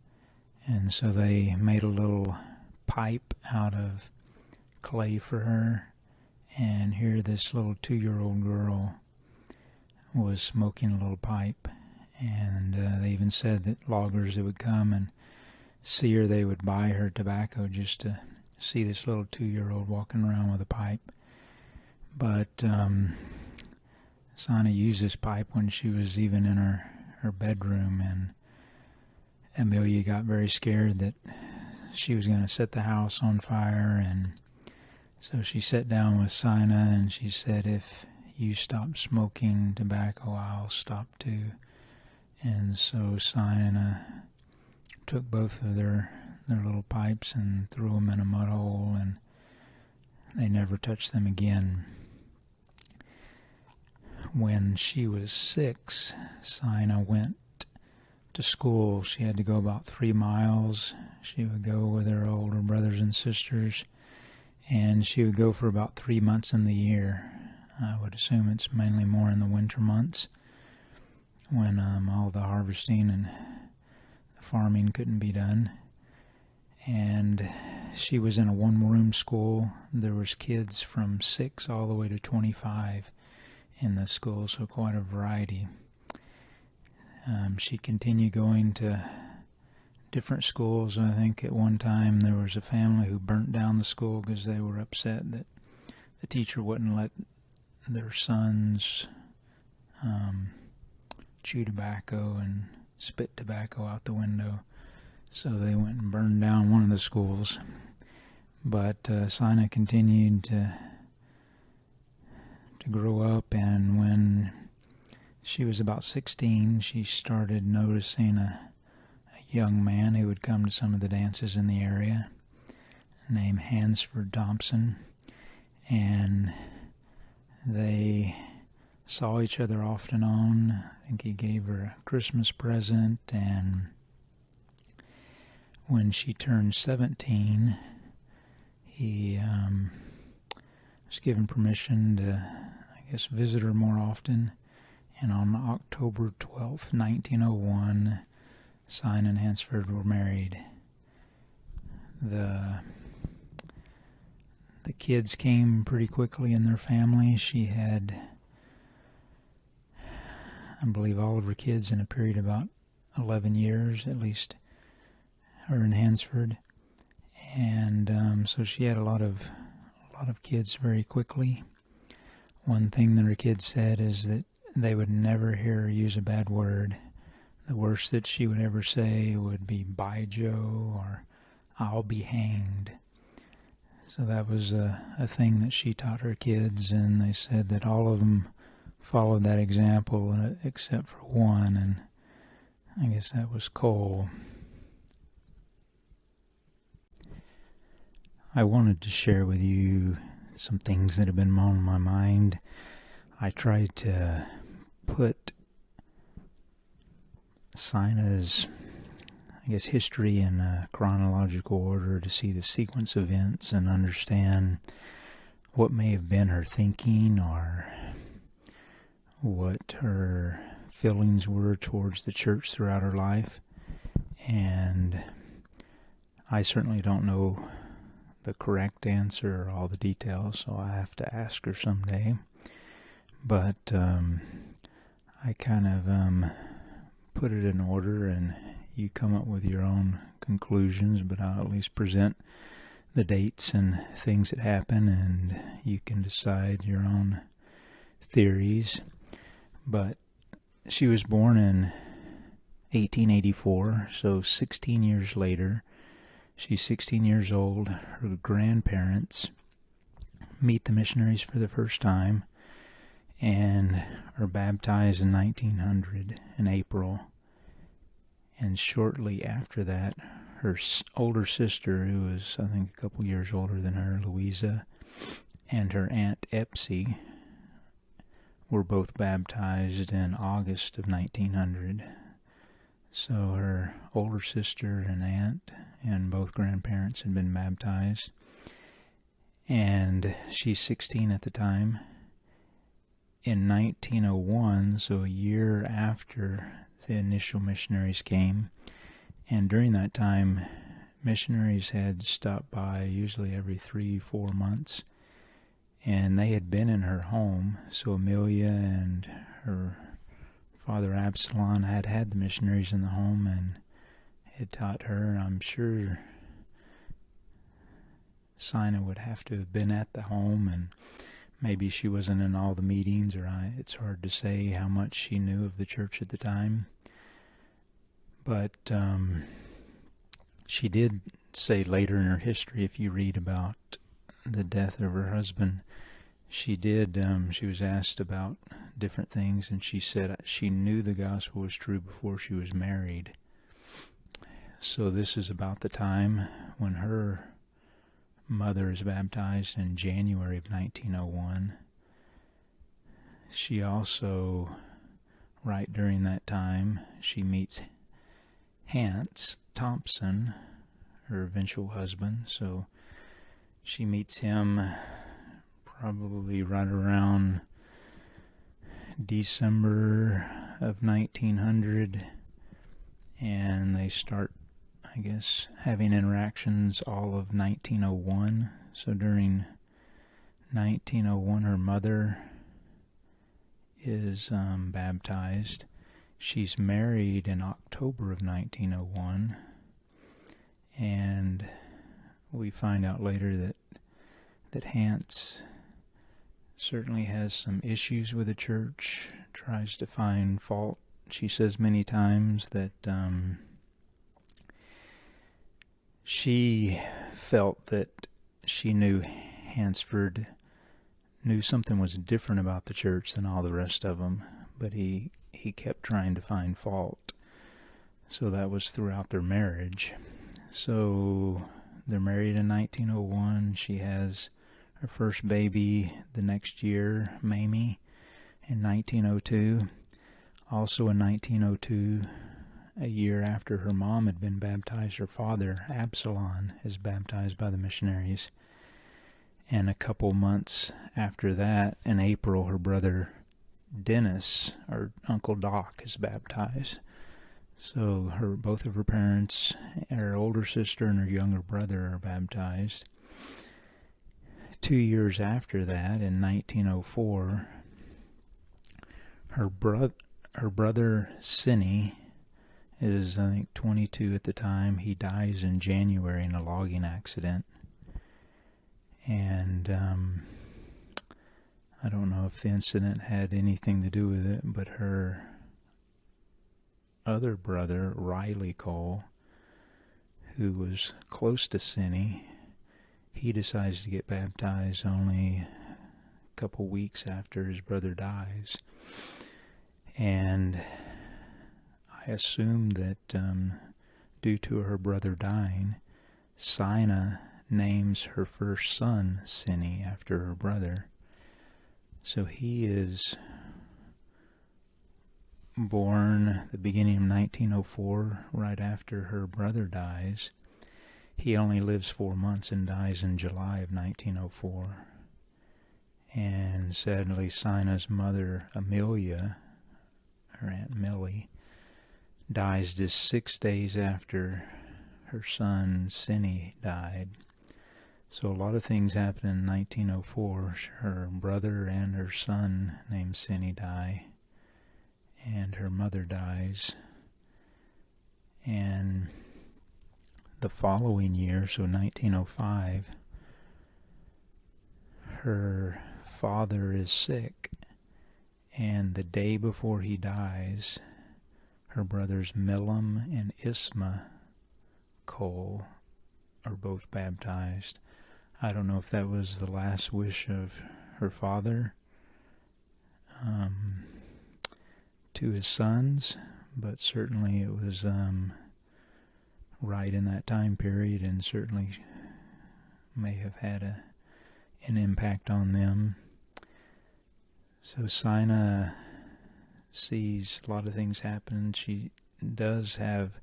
And so they made a little pipe out of clay for her. And here this little 2-year-old girl was smoking a little pipe. And they even said that loggers that would come and see her, they would buy her tobacco just to see this little 2-year-old walking around with a pipe. But Sana used this pipe when she was even in her bedroom, and Amelia got very scared that she was going to set the house on fire, and so she sat down with Sina and she said, "If you stop smoking tobacco, I'll stop too." And so Sina took both of their little pipes and threw them in a mud hole, and they never touched them again. When she was 6, Sina went to school. She had to go about 3 miles. She would go with her older brothers and sisters, and she would go for about 3 months in the year. I would assume it's mainly more in the winter months when all the harvesting and the farming couldn't be done. And she was in a one-room school. There was kids from 6 all the way to 25 in the school, so quite a variety. She continued going to different schools. I think at one time there was a family who burnt down the school because they were upset that the teacher wouldn't let their sons chew tobacco and spit tobacco out the window. So they went and burned down one of the schools. But Sina continued to grow up, and when she was about 16, she started noticing a young man who would come to some of the dances in the area named Hansford Thompson, and they saw each other off and on. I think he gave her a Christmas present, and when she turned 17, he was given permission to, I guess, visit her more often. And on October 12th, 1901, Sina and Hansford were married. The kids came pretty quickly in their family. She had, I believe, all of her kids in a period of about 11 years, at least, her and Hansford. And so she had a lot of kids very quickly. One thing that her kids said is that they would never hear her use a bad word. The worst that she would ever say would be "By Joe" or "I'll be hanged." So that was a thing that she taught her kids, and they said that all of them followed that example except for one, and I guess that was Cole. I wanted to share with you some things that have been on my mind. I tried to put Sina's, I guess, history in a chronological order to see the sequence of events and understand what may have been her thinking or what her feelings were towards the church throughout her life. And I certainly don't know the correct answer or all the details, so I have to ask her someday. But I kind of put it in order, and you come up with your own conclusions, but I'll at least present the dates and things that happen, and you can decide your own theories. But she was born in 1884, so 16 years later. She's 16 years old. Her grandparents meet the missionaries for the first time and are baptized in 1900 in April. And shortly after that, her older sister, who was, I think, a couple years older than her, Louisa, and her Aunt Epsie were both baptized in August of 1900. So her older sister and aunt and both grandparents had been baptized. And she's 16 at the time. In 1901, so a year after the initial missionaries came, and during that time, missionaries had stopped by usually every 3-4 months, and they had been in her home. So Amelia and her Father Absalom had the missionaries in the home and had taught her. I'm sure Sina would have to have been at the home, and maybe she wasn't in all the meetings, or it's hard to say how much she knew of the church at the time. But she did say later in her history, if you read about the death of her husband, she was asked about different things, and she said she knew the gospel was true before she was married. So this is about the time when her mother is baptized in January of 1901. She also, right during that time, she meets Hans Thompson, her eventual husband. So she meets him probably right around December of 1900, and they start, I guess, having interactions all of 1901. So during 1901, her mother is baptized. She's married in October of 1901, and we find out later that Hans certainly has some issues with the church, tries to find fault. She says many times that she felt that she knew Hansford knew something was different about the church than all the rest of them, but he kept trying to find fault. So that was throughout their marriage. So they're married in 1901. She has her first baby the next year, Mamie, in 1902. Also in 1902, a year after her mom had been baptized, her father, Absalom, is baptized by the missionaries. And a couple months after that, in April, her brother Dennis, or Uncle Doc, is baptized. So both of her parents, her older sister and her younger brother, are baptized. 2 years after that, in 1904, her brother Cinny is, I think, 22 at the time. He dies in January in a logging accident. And I don't know if the incident had anything to do with it, but her other brother, Riley Cole, who was close to Cinny, he decides to get baptized only a couple weeks after his brother dies. And I assume that due to her brother dying, Sina names her first son Cinny after her brother. So he is born the beginning of 1904, right after her brother dies. He only lives 4 months and dies in July of 1904. And sadly, Sina's mother, Amelia, her Aunt Millie, dies just 6 days after her son Cinny died. So a lot of things happen in 1904. Her brother and her son named Cinny die, and her mother dies. And the following year, so 1905, her father is sick, and the day before he dies, her brothers Milam and Isma Cole are both baptized. I don't know if that was the last wish of her father to his sons, but certainly it was right in that time period, and certainly may have had an impact on them. So Sina sees a lot of things happen. She does have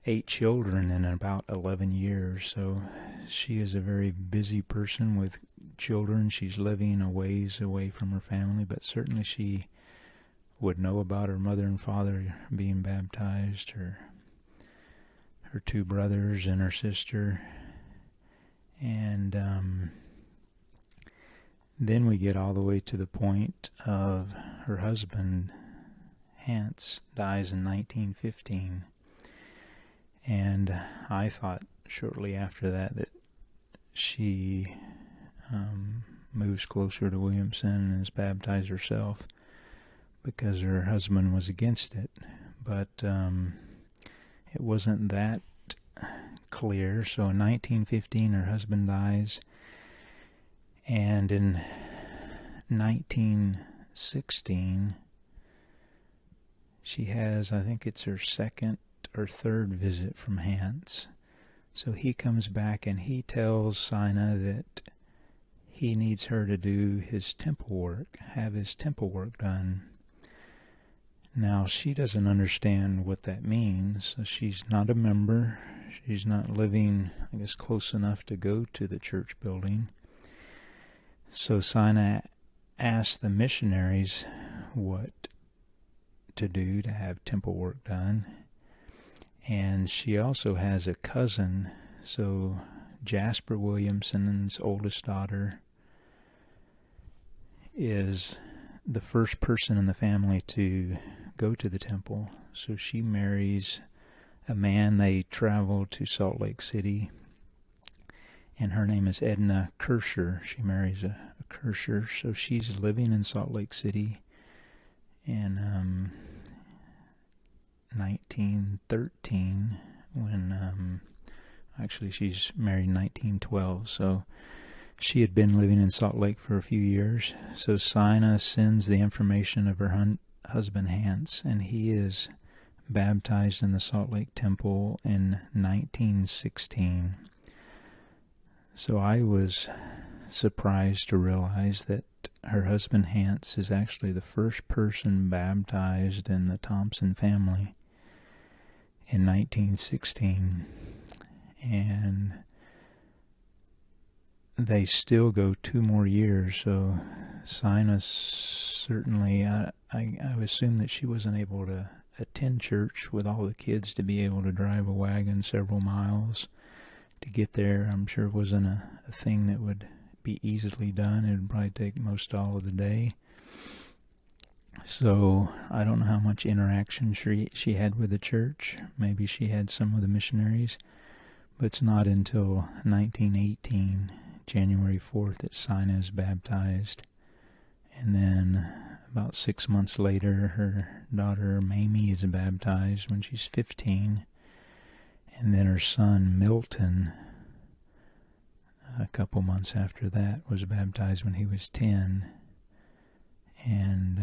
8 children in about 11 years, so she is a very busy person with children. She's living a ways away from her family, but certainly she would know about her mother and father being baptized, her 2 brothers and her sister. And then we get all the way to the point of her husband, Hance dies in 1915. And I thought shortly after that she moves closer to Williamson and is baptized herself because her husband was against it. But it wasn't that clear. So in 1915 her husband dies, and in 1916 she has, I think it's her second or third visit from Hance. So he comes back and he tells Sina that he needs her to do his temple work, have his temple work done. Now, she doesn't understand what that means. So she's not a member. She's not living, I guess, close enough to go to the church building. So Sina asks the missionaries what to do to have temple work done. And she also has a cousin. So Jasper Williamson's oldest daughter is the first person in the family to go to the temple. So she marries a man. They travel to Salt Lake City, and her name is Edna Kirscher. She marries a Kirscher. So she's living in Salt Lake City in 1913 when actually she's married in 1912. So she had been living in Salt Lake for a few years. So Sina sends the information of her husband Hance, and he is baptized in the Salt Lake Temple in 1916. So I was surprised to realize that her husband Hance is actually the first person baptized in the Thompson family in 1916. And they still go 2 more years. So Sina certainly, I assume that she wasn't able to attend church with all the kids to be able to drive a wagon several miles to get there. I'm sure it wasn't a thing that would be easily done. It would probably take most all of the day. So I don't know how much interaction she had with the church. Maybe she had some with the missionaries. But it's not until 1918, January 4th, that Sina is baptized. And then about 6 months later, her daughter Mamie is baptized when she's 15. And then her son Milton, a couple months after that, was baptized when he was 10. And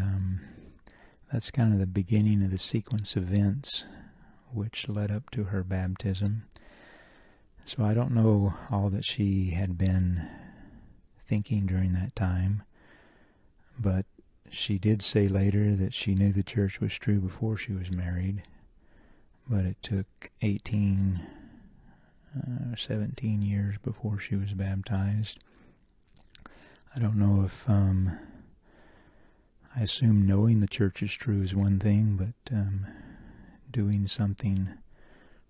that's kind of the beginning of the sequence of events which led up to her baptism. So I don't know all that she had been thinking during that time, but she did say later that she knew the church was true before she was married, but it took 17 years before she was baptized. I don't know if, I assume knowing the church is true is one thing, but doing something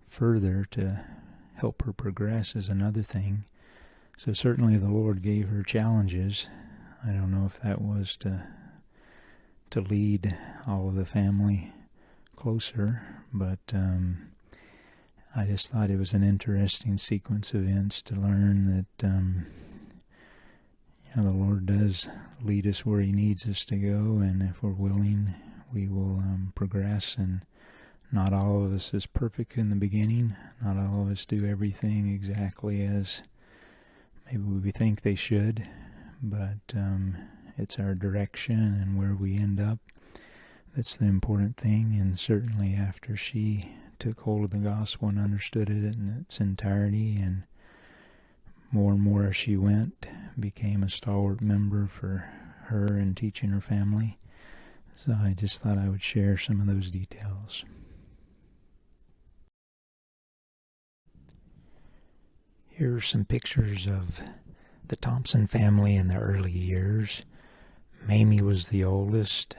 further to help her progress is another thing. So certainly the Lord gave her challenges. I don't know if that was to lead all of the family closer, but I just thought it was an interesting sequence of events to learn that the Lord does lead us where He needs us to go, and if we're willing, we will progress. And not all of us is perfect in the beginning. Not all of us do everything exactly as maybe we think they should, but it's our direction and where we end up that's the important thing. And certainly after she took hold of the gospel and understood it in its entirety, and more as she went, became a stalwart member for her and teaching her family. So I just thought I would share some of those details. Here are some pictures of the Thompson family in the early years. Mamie was the oldest.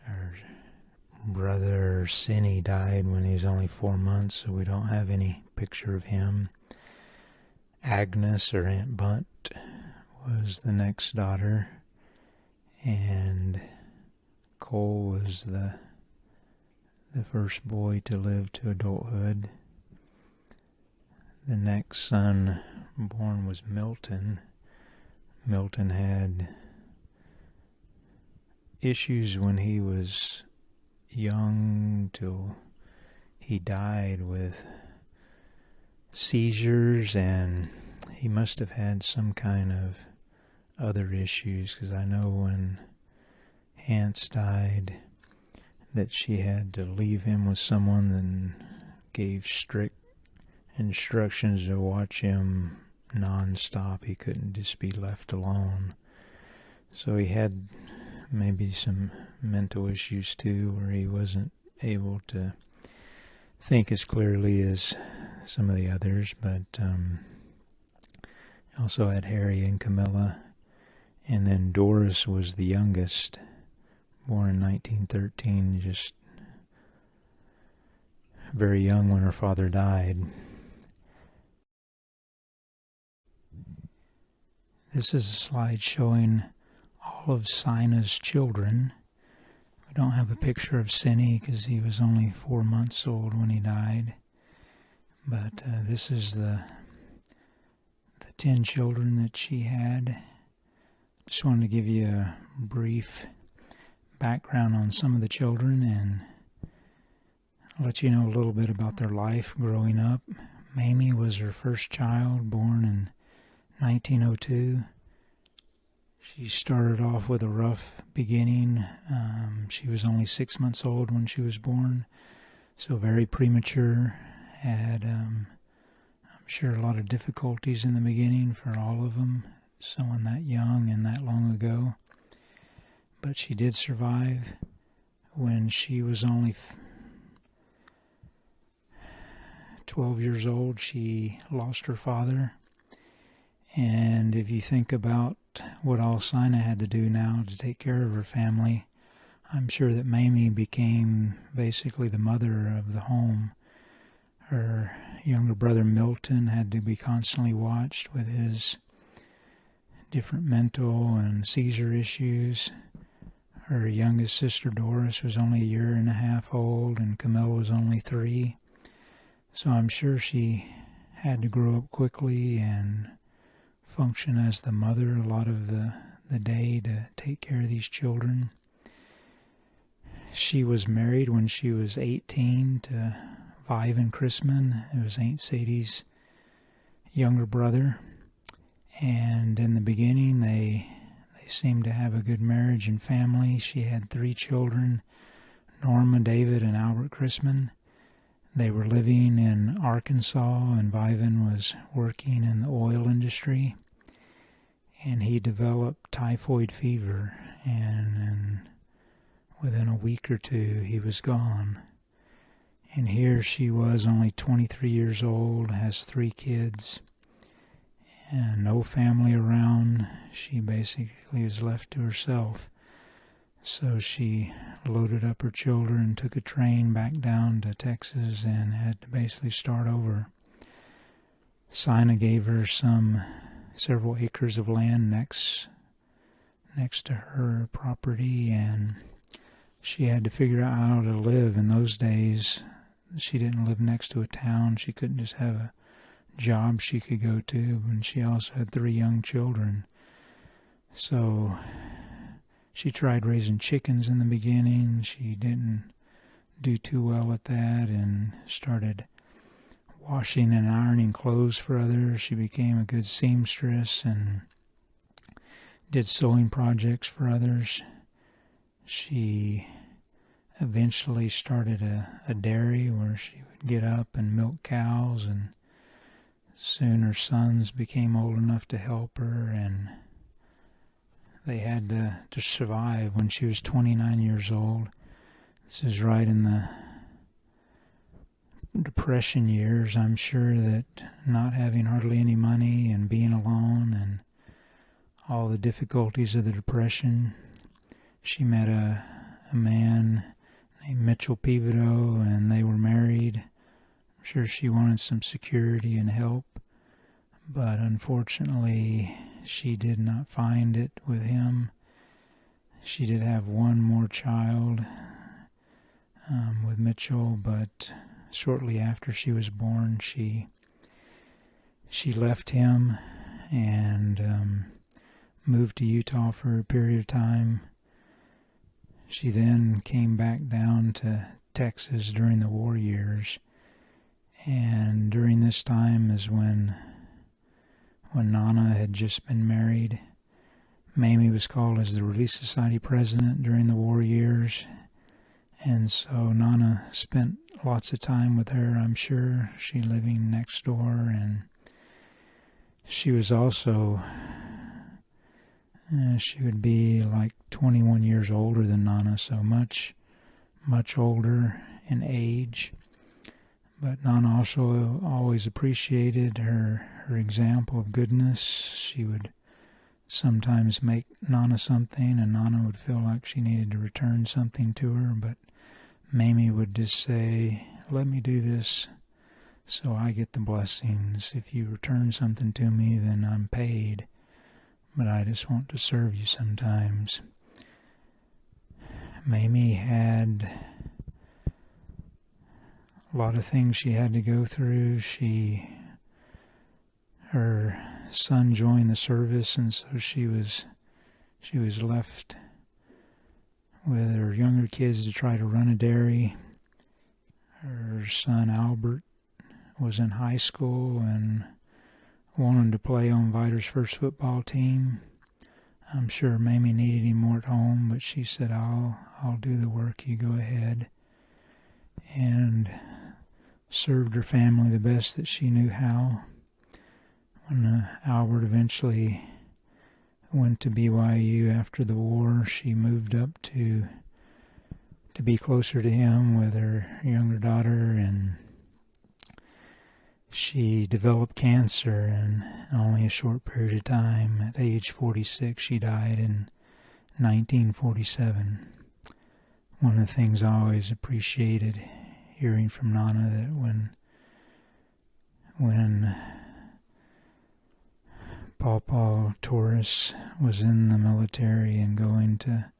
Her brother Cinny died when he was only 4 months, so we don't have any picture of him. Agnes, or Aunt Bunt, was the next daughter. And Cole was the first boy to live to adulthood. The next son born was Milton. Milton had issues when he was young till he died with seizures, and he must have had some kind of other issues, because I know when Hans died that she had to leave him with someone and gave strict instructions to watch him non-stop. He couldn't just be left alone. So he had maybe some mental issues too, where he wasn't able to think as clearly as some of the others. But also had Harry and Camilla. And then Doris was the youngest, born in 1913, just very young when her father died. This is a slide showing all of Sina's children. We don't have a picture of Cindy because he was only 4 months old when he died. But this is the 10 children that she had. Just wanted to give you a brief background on some of the children and let you know a little bit about their life growing up. Mamie was her first child, born in 1902. She started off with a rough beginning. She was only 6 months old when she was born, so very premature. Had, I'm sure, a lot of difficulties in the beginning for all of them, someone that young and that long ago. But she did survive. When she was only 12 years old, she lost her father. And if you think about what all Sina had to do now to take care of her family, I'm sure that Mamie became basically the mother of the home. Her younger brother Milton had to be constantly watched with his different mental and seizure issues. Her youngest sister Doris was only 1.5 years old, and Camilla was only 3. So I'm sure she had to grow up quickly and function as the mother a lot of the day to take care of these children. She was married when she was 18 to Vivan Chrisman. It was Aunt Sadie's younger brother. And in the beginning, they seemed to have a good marriage and family. She had 3 children, Norma, David, and Albert Chrisman. They were living in Arkansas, and Vivan was working in the oil industry. And he developed typhoid fever, and within a week or two, he was gone. And here she was, only 23 years old, has 3 kids, and no family around. She basically is left to herself. So she loaded up her children, took a train back down to Texas, and had to basically start over. Sina gave her several acres of land next to her property, and she had to figure out how to live. In those days, she didn't live next to a town. She couldn't just have a job she could go to, and she also had 3 young children. So she tried raising chickens in the beginning. She didn't do too well at that, and started washing and ironing clothes for others. She became a good seamstress and did sewing projects for others. She eventually started a dairy where she would get up and milk cows, and soon her sons became old enough to help her, and they had to survive. When she was 29 years old, this is right in the Depression years, I'm sure that not having hardly any money and being alone and all the difficulties of the Depression, she met a man named Mitchell Pivoto, and they were married. I'm sure she wanted some security and help, but unfortunately she did not find it with him. She did have one more child with Mitchell, but shortly after she was born, she left him and moved to Utah for a period of time. She then came back down to Texas during the war years, and during this time is when Nana had just been married. Mamie was called as the Relief Society president during the war years, and so Nana spent lots of time with her, I'm sure. She living next door, and she was also, she would be like 21 years older than Nana, so much older in age. But Nana also always appreciated her example of goodness. She would sometimes make Nana something, and Nana would feel like she needed to return something to her, but Mamie would just say, let me do this so I get the blessings. If you return something to me, then I'm paid, but I just want to serve you sometimes. Mamie had a lot of things she had to go through. Her son joined the service, and so she was left with her younger kids to try to run a dairy. Her son Albert was in high school and wanted to play on Vitor's first football team. I'm sure Mamie needed him more at home, but she said, I'll do the work, you go ahead. And served her family the best that she knew how. When Albert eventually went to BYU after the war, she moved up to be closer to him with her younger daughter, and she developed cancer in only a short period of time. At age 46, she died in 1947. One of the things I always appreciated hearing from Nana, that when Pawpaw Torres was in the military and going to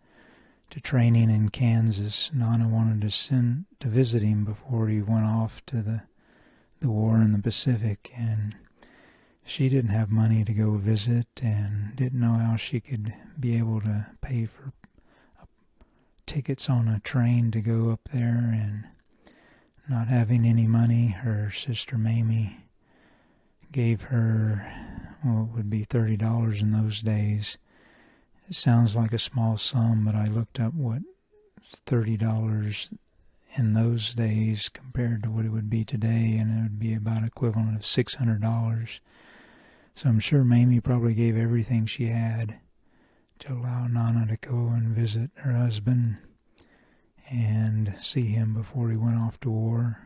training in Kansas, Nana wanted to visit him before he went off to the war in the Pacific, and she didn't have money to go visit and didn't know how she could be able to pay for tickets on a train to go up there, and not having any money, her sister Mamie gave her what would be $30 in those days. It sounds like a small sum, but I looked up what $30 in those days compared to what it would be today, and it would be about equivalent of $600. So I'm sure Mamie probably gave everything she had to allow Nana to go and visit her husband and see him before he went off to war.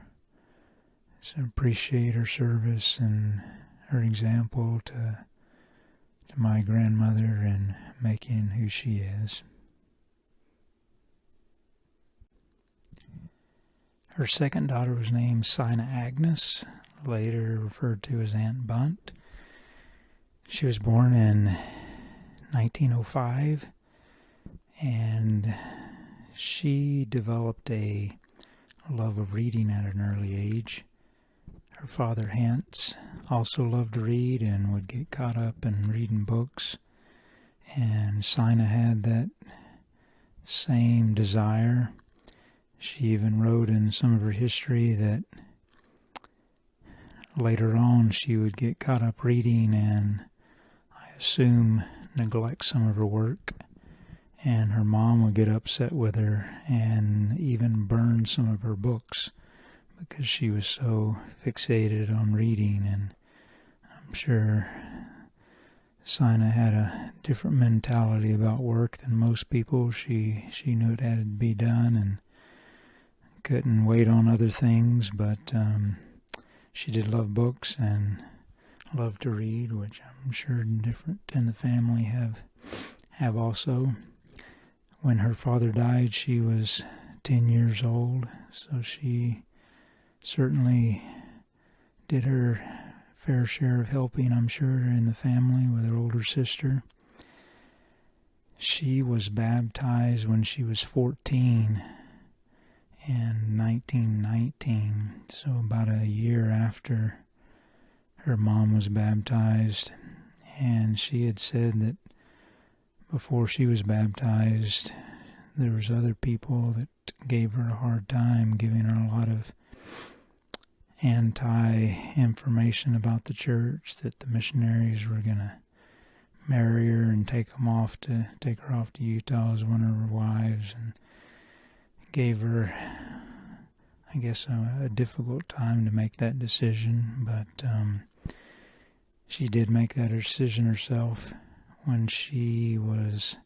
So appreciate her service and her example to my grandmother and making who she is. Her second daughter was named Sina Agnes, later referred to as Aunt Bunt. She was born in 1905, and she developed a love of reading at an early age. Her father, Hans, also loved to read and would get caught up in reading books, and Sina had that same desire. She even wrote in some of her history that later on she would get caught up reading and, I assume, neglect some of her work, and her mom would get upset with her and even burn some of her books because she was so fixated on reading. And I'm sure Sina had a different mentality about work than most people. She knew it had to be done and couldn't wait on other things, but she did love books and loved to read, which I'm sure different in the family have also. When her father died, she was 10 years old, so she certainly did her fair share of helping, I'm sure, in the family with her older sister. She was baptized when she was 14 in 1919, so about a year after her mom was baptized. And she had said that before she was baptized, there was other people that gave her a hard time, giving her a lot of anti-information about the church, that the missionaries were going to marry her and take her off to Utah as one of her wives, and gave her, I guess, a difficult time to make that decision. But she did make that decision herself. When she was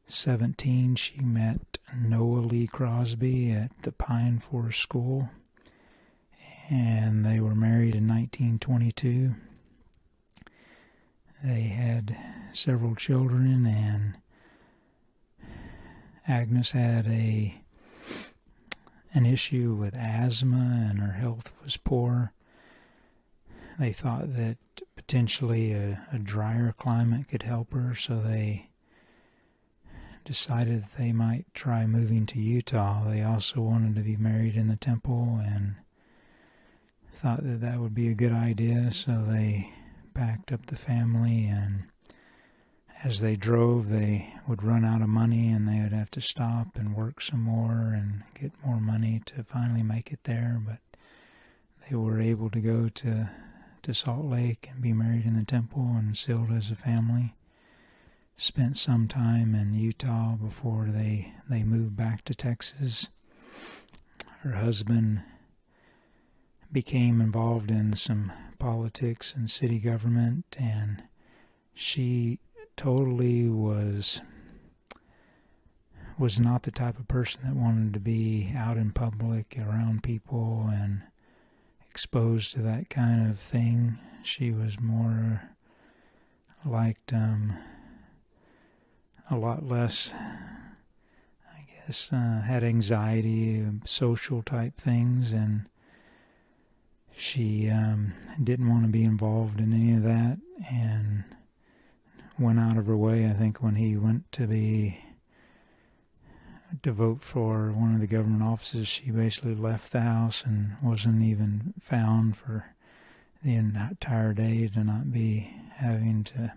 17, she met Noah Lee Crosby at the Pine Forest School, and they were married in 1922. They had several children, and Agnes had an issue with asthma, and her health was poor. They thought that potentially a drier climate could help her, so they decided that they might try moving to Utah. They also wanted to be married in the temple and thought that that would be a good idea, so they packed up the family, and as they drove, they would run out of money and they would have to stop and work some more and get more money to finally make it there. But they were able to go to Salt Lake and be married in the temple and sealed as a family. Spent some time in Utah before they moved back to Texas. Her husband became involved in some politics and city government, and she totally was not the type of person that wanted to be out in public around people and exposed to that kind of thing. She was more liked a lot less, I guess, had anxiety, social type things, and she didn't want to be involved in any of that, and went out of her way. I think when he went to vote for one of the government offices, she basically left the house and wasn't even found for the entire day, to not be having to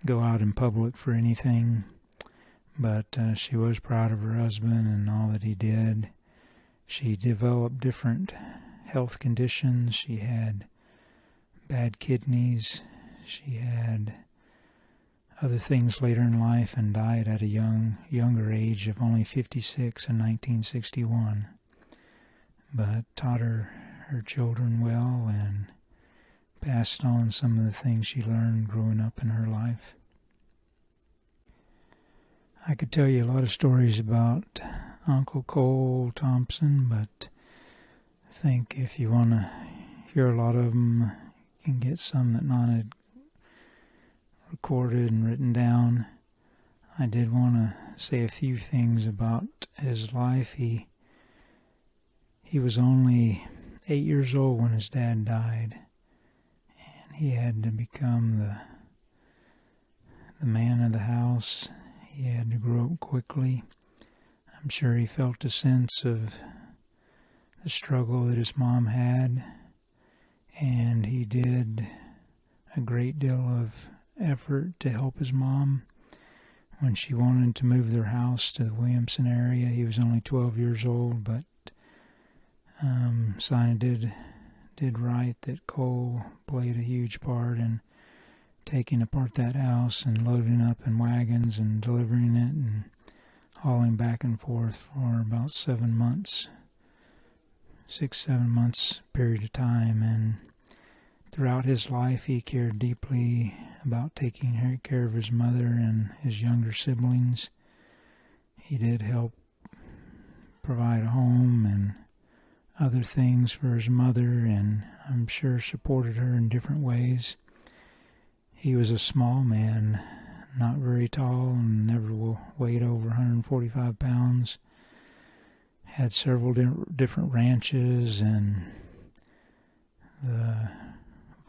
go out in public for anything. But she was proud of her husband and all that he did. She developed different health conditions. She had bad kidneys. She had other things later in life, and died at a younger age of only 56 in 1961. But taught her children well and passed on some of the things she learned growing up in her life. I could tell you a lot of stories about Uncle Cole Thompson, but I think if you want to hear a lot of them, you can get some that Nana had recorded and written down. I did want to say a few things about his life. He was only 8 years old when his dad died, and he had to become the man of the house. He had to grow up quickly. I'm sure he felt a sense of the struggle that his mom had, and he did a great deal of effort to help his mom. When she wanted to move their house to the Williamson area, he was only 12 years old, but Sina did write that Cole played a huge part in taking apart that house and loading up in wagons and delivering it and hauling back and forth for about 7 months, 6-7 months period of time. And throughout his life, he cared deeply about taking care of his mother and his younger siblings. He did help provide a home and other things for his mother, and I'm sure supported her in different ways. He was a small man, not very tall, and never weighed over 145 pounds. Had several different ranches in the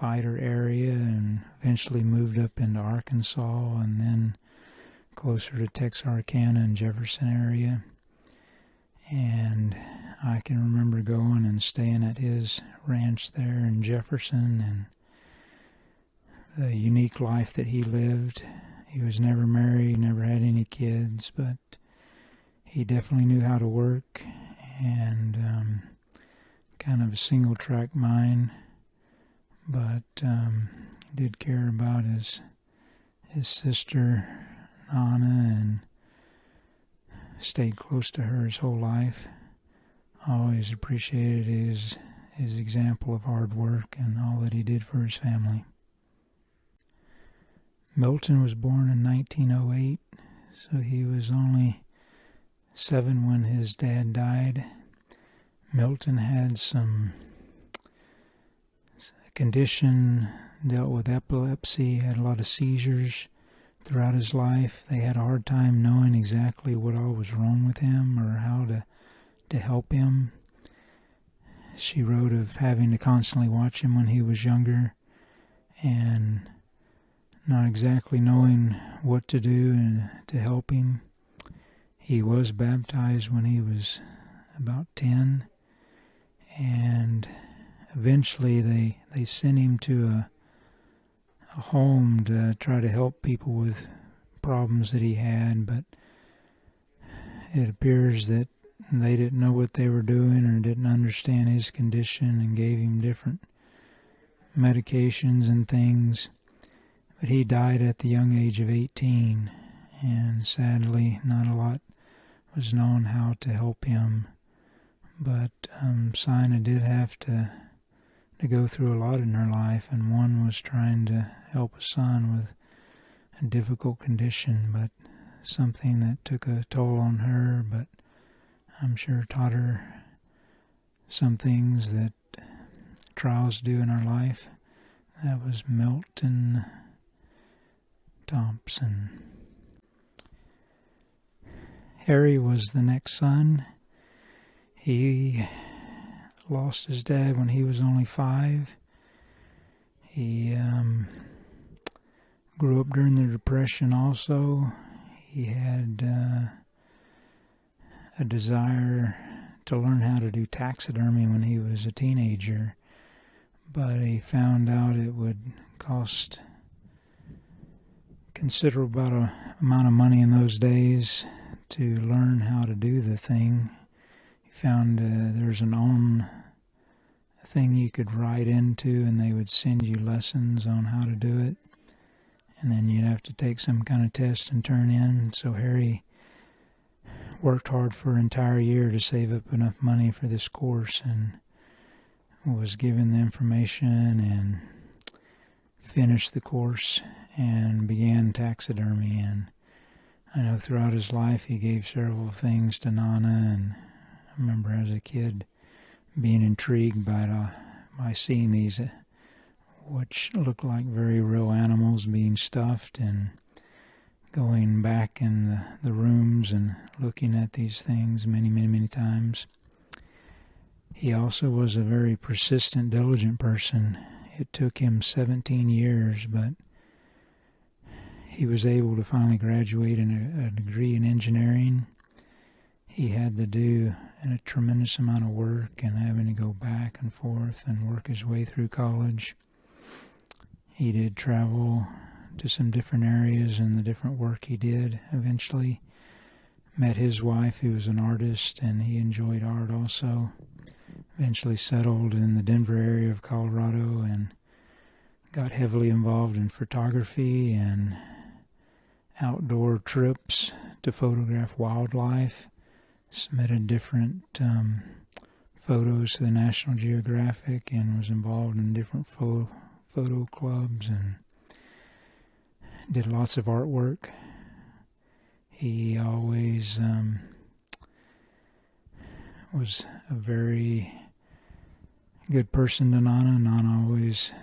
Vidor area, and eventually moved up into Arkansas, and then closer to Texarkana and Jefferson area. And I can remember going and staying at his ranch there in Jefferson, and the unique life that he lived. He was never married, never had any kids, but he definitely knew how to work, and kind of a single-track mind, but did care about his sister, Nana, and stayed close to her his whole life. Always appreciated his example of hard work and all that he did for his family. Milton was born in 1908, so he was only 7 when his dad died. Milton had some condition, dealt with epilepsy, had a lot of seizures throughout his life. They had a hard time knowing exactly what all was wrong with him or how to help him. She wrote of having to constantly watch him when he was younger and not exactly knowing what to do and to help him. He was baptized when he was about 10, and eventually they sent him to a home to try to help people with problems that he had, but it appears that they didn't know what they were doing or didn't understand his condition and gave him different medications and things. But he died at the young age of 18, and sadly not a lot was known how to help him. But Sina did have to go through a lot in her life, and one was trying to help a son with a difficult condition, but something that took a toll on her, but I'm sure taught her some things that trials do in our life. That was Milton Thompson. Harry was the next son. He lost his dad when he was only 5. He grew up during the Depression also. He had a desire to learn how to do taxidermy when he was a teenager, but he found out it would cost considerable amount of money in those days to learn how to do the thing. He found there's an own thing you could write into, and they would send you lessons on how to do it, and then you'd have to take some kind of test and turn in. So Harry worked hard for an entire year to save up enough money for this course, and was given the information and finished the course and began taxidermy. And I know throughout his life he gave several things to Nana, and I remember as a kid being intrigued by seeing these which looked like very real animals being stuffed, and going back in the rooms and looking at these things many times. He also was a very persistent, diligent person. It took him 17 years, but he was able to finally graduate in a degree in engineering. He had to do a tremendous amount of work and having to go back and forth and work his way through college. He did travel to some different areas and the different work he did. Eventually met his wife, who was an artist, and he enjoyed art also. Eventually settled in the Denver area of Colorado and got heavily involved in photography and outdoor trips to photograph wildlife. Submitted different photos to the National Geographic and was involved in different photo clubs and did lots of artwork. He always was a very good person to Nana. Nana always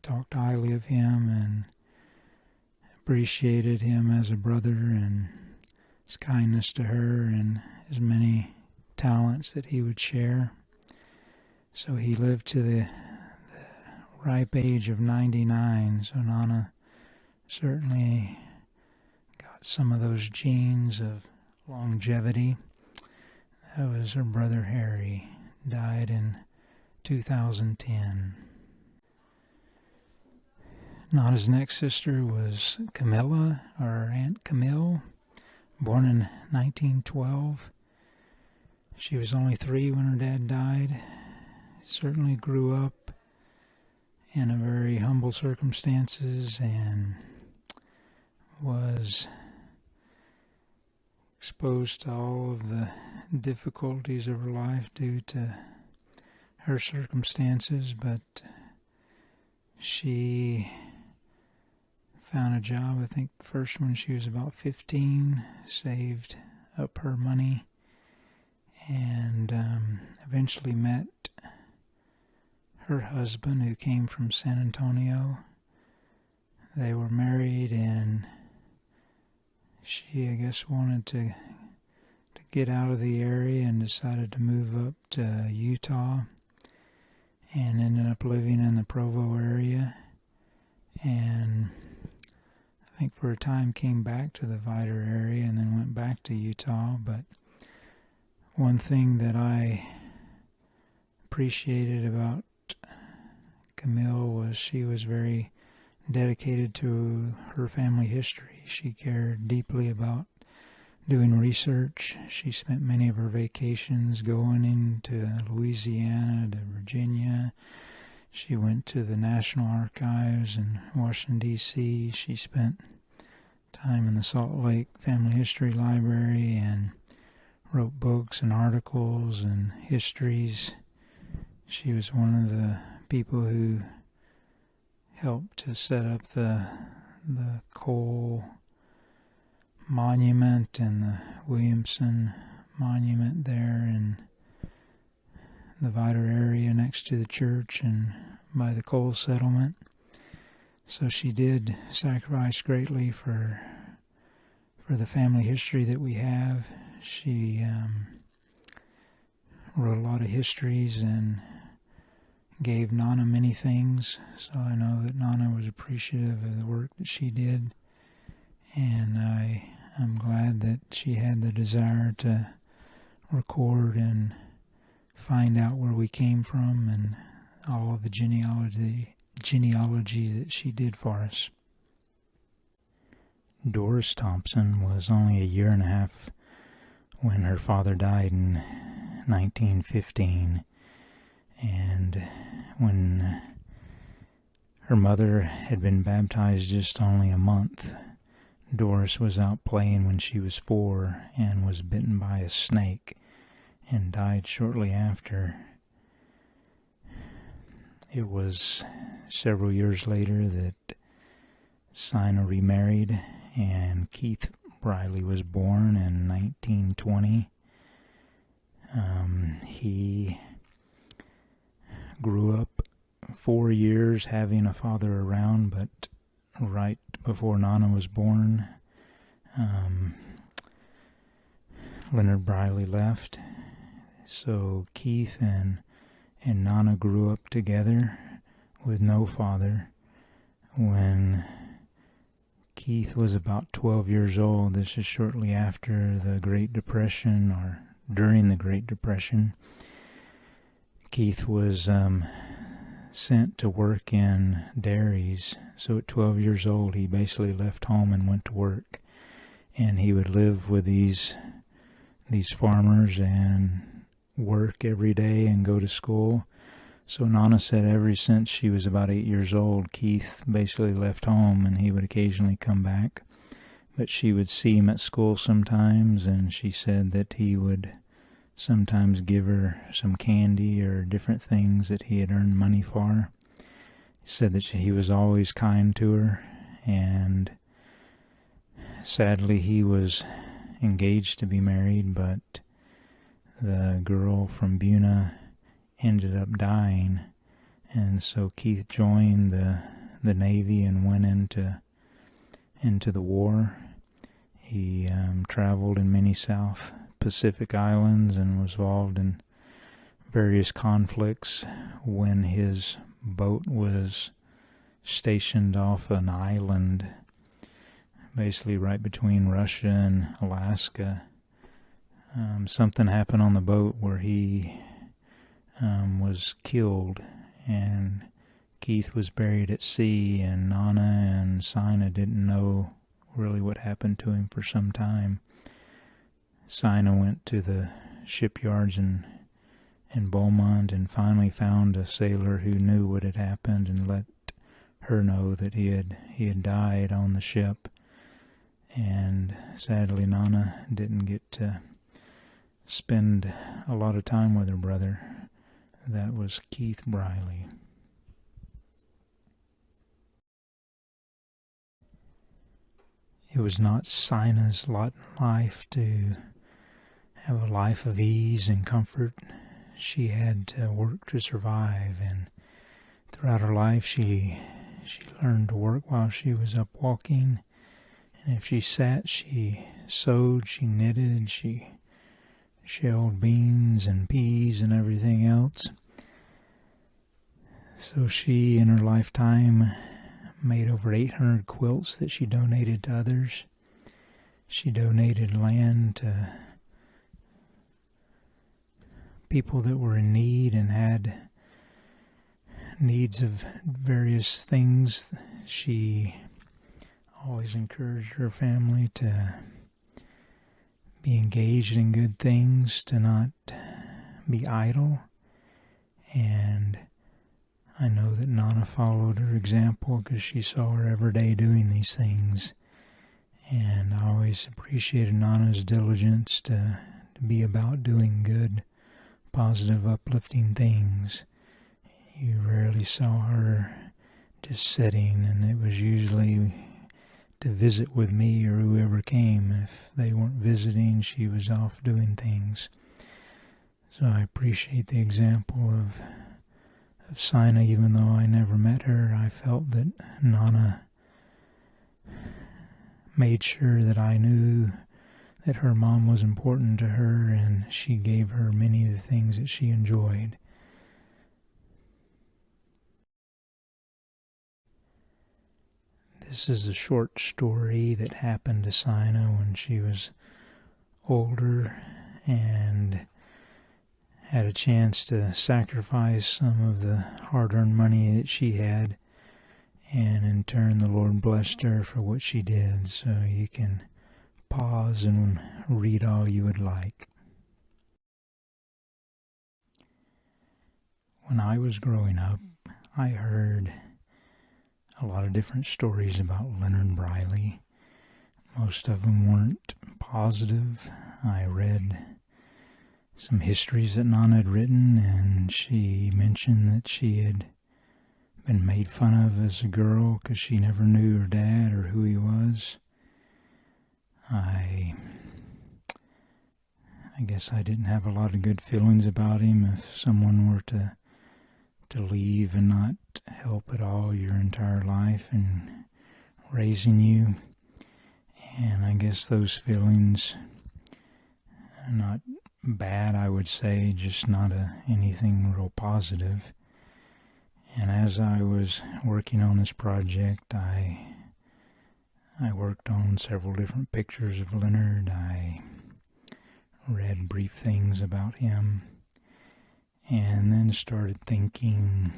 talked highly of him and appreciated him as a brother and his kindness to her and his many talents that he would share. So he lived to the ripe age of 99, so Nana certainly got got some of those genes of longevity. That was her brother Harry, died in 2010. Nana's next sister was Camilla, or Aunt Camille, born in 1912. She was only 3 when her dad died. Certainly grew up in a very humble circumstances and was exposed to all of the difficulties of her life due to her circumstances, but she found a job, I think, first when she was about 15, saved up her money, and eventually met her husband, who came from San Antonio. They were married, and she, I guess, wanted to get out of the area and decided to move up to Utah, and ended up living in the Provo area, and I think for a time came back to the Vidor area and then went back to Utah. But one thing that I appreciated about Camille was she was very dedicated to her family history. She cared deeply about doing research. She spent many of her vacations going into Louisiana to Virginia. She went to the National Archives in Washington, D.C. She spent time in the Salt Lake Family History Library and wrote books and articles and histories. She was one of the people who helped to set up the Cole Monument and the Williamson Monument there in the Vidor area next to the church and by the coal settlement. So she did sacrifice greatly for the family history that we have. She wrote a lot of histories and gave Nana many things, so I know that Nana was appreciative of the work that she did, and I'm glad that she had the desire to record and find out where we came from and all of the genealogy that she did for us. Doris Thompson was only a year and a half when her father died in 1915, and when her mother had been baptized just only a month, Doris was out playing when she was 4 and was bitten by a snake and died shortly after. It was several years later that Sina remarried, and Keith Briley was born in 1920. He grew up 4 years having a father around, but right before Nana was born, Leonard Briley left. So Keith and Nana grew up together with no father. When Keith was about 12 years old, this is shortly after the Great Depression, or during the Great Depression, Keith was sent to work in dairies. So at 12 years old, he basically left home and went to work. And he would live with these farmers and work every day and go to school. So Nana said ever since she was about 8 years old, Keith basically left home and he would occasionally come back. But she would see him at school sometimes, and she said that he would sometimes give her some candy or different things that he had earned money for. He said that he was always kind to her, and sadly he was engaged to be married, but the girl from Buna ended up dying, and so Keith joined the Navy and went into the war. He traveled in many South Pacific islands and was involved in various conflicts. When his boat was stationed off an island basically right between Russia and Alaska. Something happened on the boat where he was killed, and Keith was buried at sea, and Nana and Sina didn't know really what happened to him for some time. Sina went to the shipyards in Beaumont and finally found a sailor who knew what had happened and let her know that he had died on the ship. And sadly, Nana didn't get to spend a lot of time with her brother. That was Keith Briley. It was not Sina's lot in life to have a life of ease and comfort. She had to work to survive, and throughout her life she learned to work while she was up walking. And if she sat, she sewed, she knitted, she shelled beans and peas and everything else. So she, in her lifetime, made over 800 quilts that she donated to others. She donated land to people that were in need and had needs of various things. She always encouraged her family to be engaged in good things, to not be idle. And I know that Nana followed her example because she saw her every day doing these things. And I always appreciated Nana's diligence to be about doing good, positive, uplifting things. You rarely saw her just sitting, and it was usually to visit with me or whoever came. If they weren't visiting, she was off doing things. So I appreciate the example of Sina. Even though I never met her, I felt that Nana made sure that I knew that her mom was important to her, and she gave her many of the things that she enjoyed. This is a short story that happened to Sina when she was older and had a chance to sacrifice some of the hard-earned money that she had, and in turn the Lord blessed her for what she did. So you can pause and read all you would like. When I was growing up, I heard a lot of different stories about Leonard Briley. Most of them weren't positive. I read some histories that Nana had written, and she mentioned that she had been made fun of as a girl because she never knew her dad or who he was. I guess I didn't have a lot of good feelings about him. If someone were to leave and not help at all your entire life in raising you, and I guess those feelings are not bad, I would say, just not anything real positive. And as I was working on this project, I worked on several different pictures of Leonard. I read brief things about him, and then started thinking,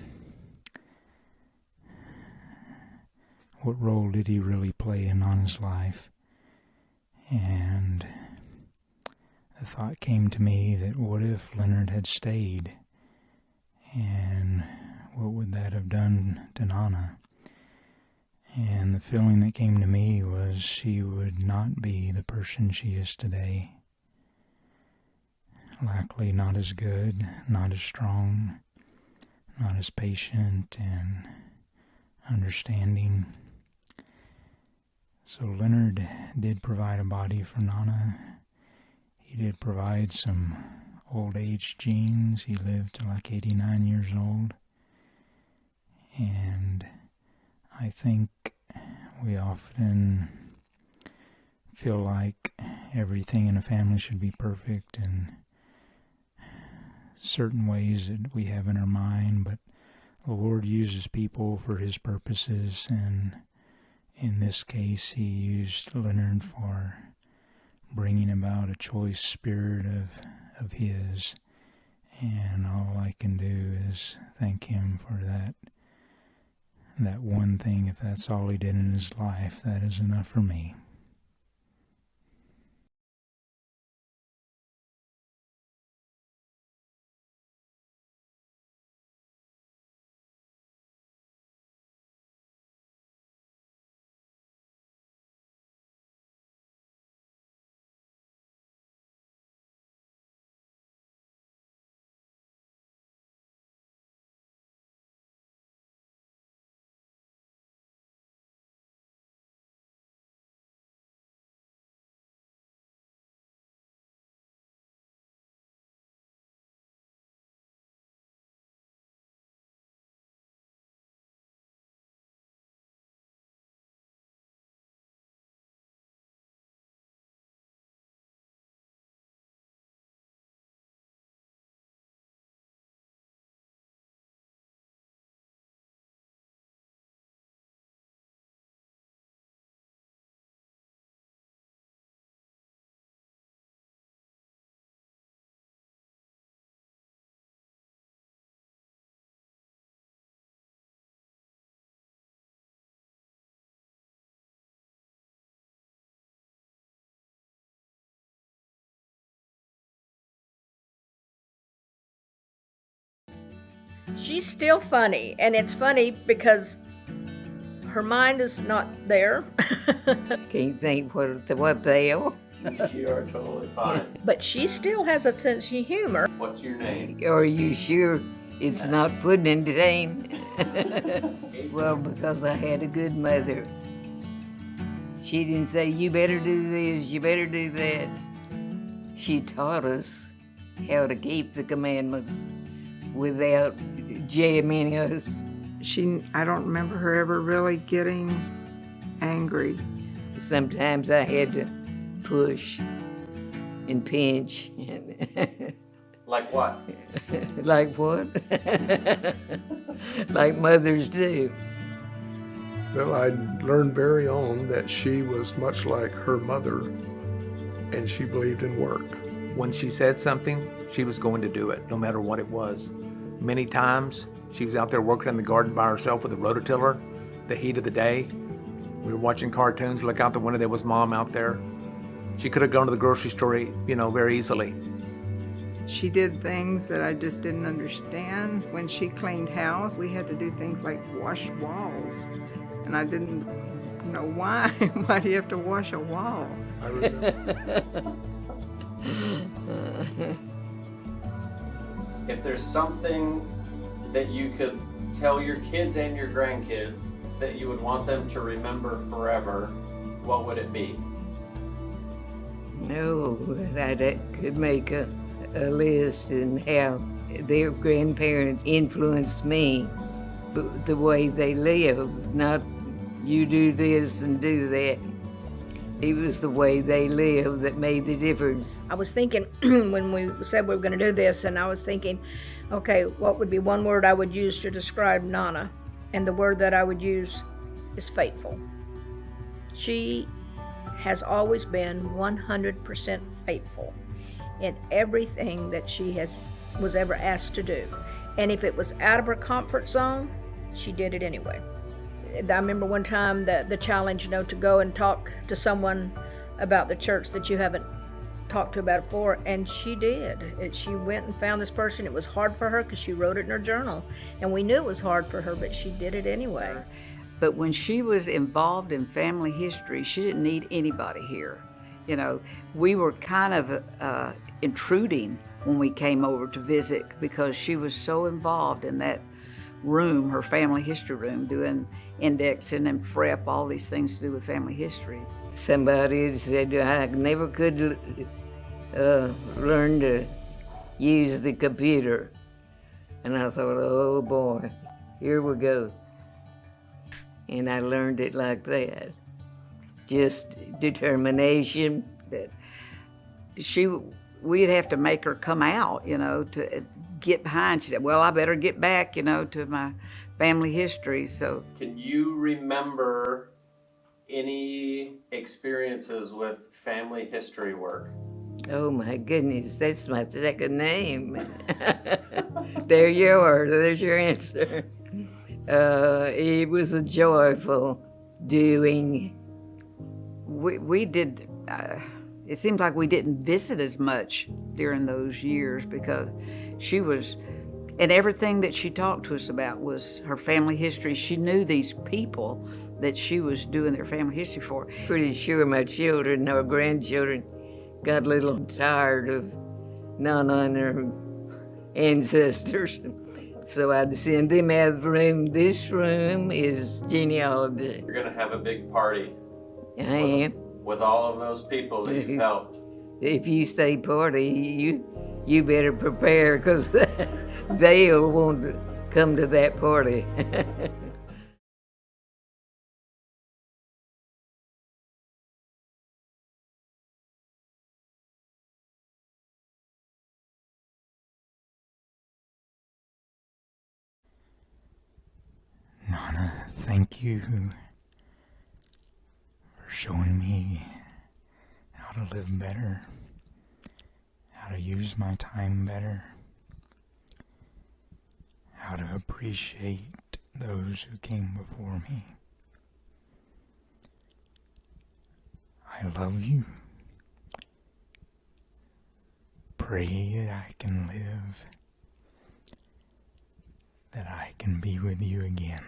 what role did he really play in Nana's life? And the thought came to me that what if Leonard had stayed, and what would that have done to Nana? And the feeling that came to me was she would not be the person she is today. Likely not as good, not as strong, not as patient and understanding. So Leonard did provide a body for Nana. He did provide some old age genes. He lived to like 89 years old. And I think we often feel like everything in a family should be perfect and certain ways that we have in our mind, but the Lord uses people for His purposes, and in this case, he used Leonard for bringing about a choice spirit of his. And all I can do is thank him for that one thing. If that's all he did in his life, that is enough for me. She's still funny, and it's funny because her mind is not there. Can't think what the hell. You are totally fine. But she still has a sense of humor. What's your name? Are you sure it's not pudding and Dane? Well, because I had a good mother. She didn't say, you better do this, you better do that. She taught us how to keep the commandments without jamming us. I don't remember her ever really getting angry. Sometimes I had to push and pinch. Like what? Like what? Like mothers do. Well, I learned very on that she was much like her mother, and she believed in work. When she said something, she was going to do it, no matter what it was. Many times, she was out there working in the garden by herself with a rototiller, the heat of the day. We were watching cartoons, look out the window, there was Mom out there. She could have gone to the grocery store, very easily. She did things that I just didn't understand. When she cleaned house, we had to do things like wash walls. And I didn't know why. Why do you have to wash a wall? I remember. If there's something that you could tell your kids and your grandkids that you would want them to remember forever, what would it be? No, I could make a list and how their grandparents influenced me, the way they live, not you do this and do that. It was the way they lived that made the difference. I was thinking when we said we were going to do this, and I was thinking, okay, what would be one word I would use to describe Nana? And the word that I would use is faithful. She has always been 100% faithful in everything that she was ever asked to do. And if it was out of her comfort zone, she did it anyway. I remember one time the challenge, to go and talk to someone about the church that you haven't talked to about it before, and she did. She went and found this person. It was hard for her because she wrote it in her journal, and we knew it was hard for her, but she did it anyway. But when she was involved in family history, she didn't need anybody here. We were kind of intruding when we came over to visit because she was so involved in that room, her family history room, doing indexing and FREP, all these things to do with family history. Somebody said I never could learn to use the computer. And I thought, oh boy, here we go. And I learned it like that. Just determination. That we'd have to make her come out, to get behind. She said, well, I better get back, to my family history. So Can you remember any experiences with family history work? Oh my goodness, that's my second name. There you are, there's your answer. It was a joyful doing. We did, it seemed like we didn't visit as much during those years because she was, and everything that she talked to us about was her family history. She knew these people that she was doing their family history for. Pretty sure my children or grandchildren got a little tired of Nana and her ancestors. So I'd send them out of the room. This room is genealogy. You're gonna have a big party I am. with all of those people that you've helped. If you say party, you better prepare because they'll want to come to that party. Nana, thank you for showing me how to live better, how to use my time better, how to appreciate those who came before me. I love you. Pray that I can live, that I can be with you again.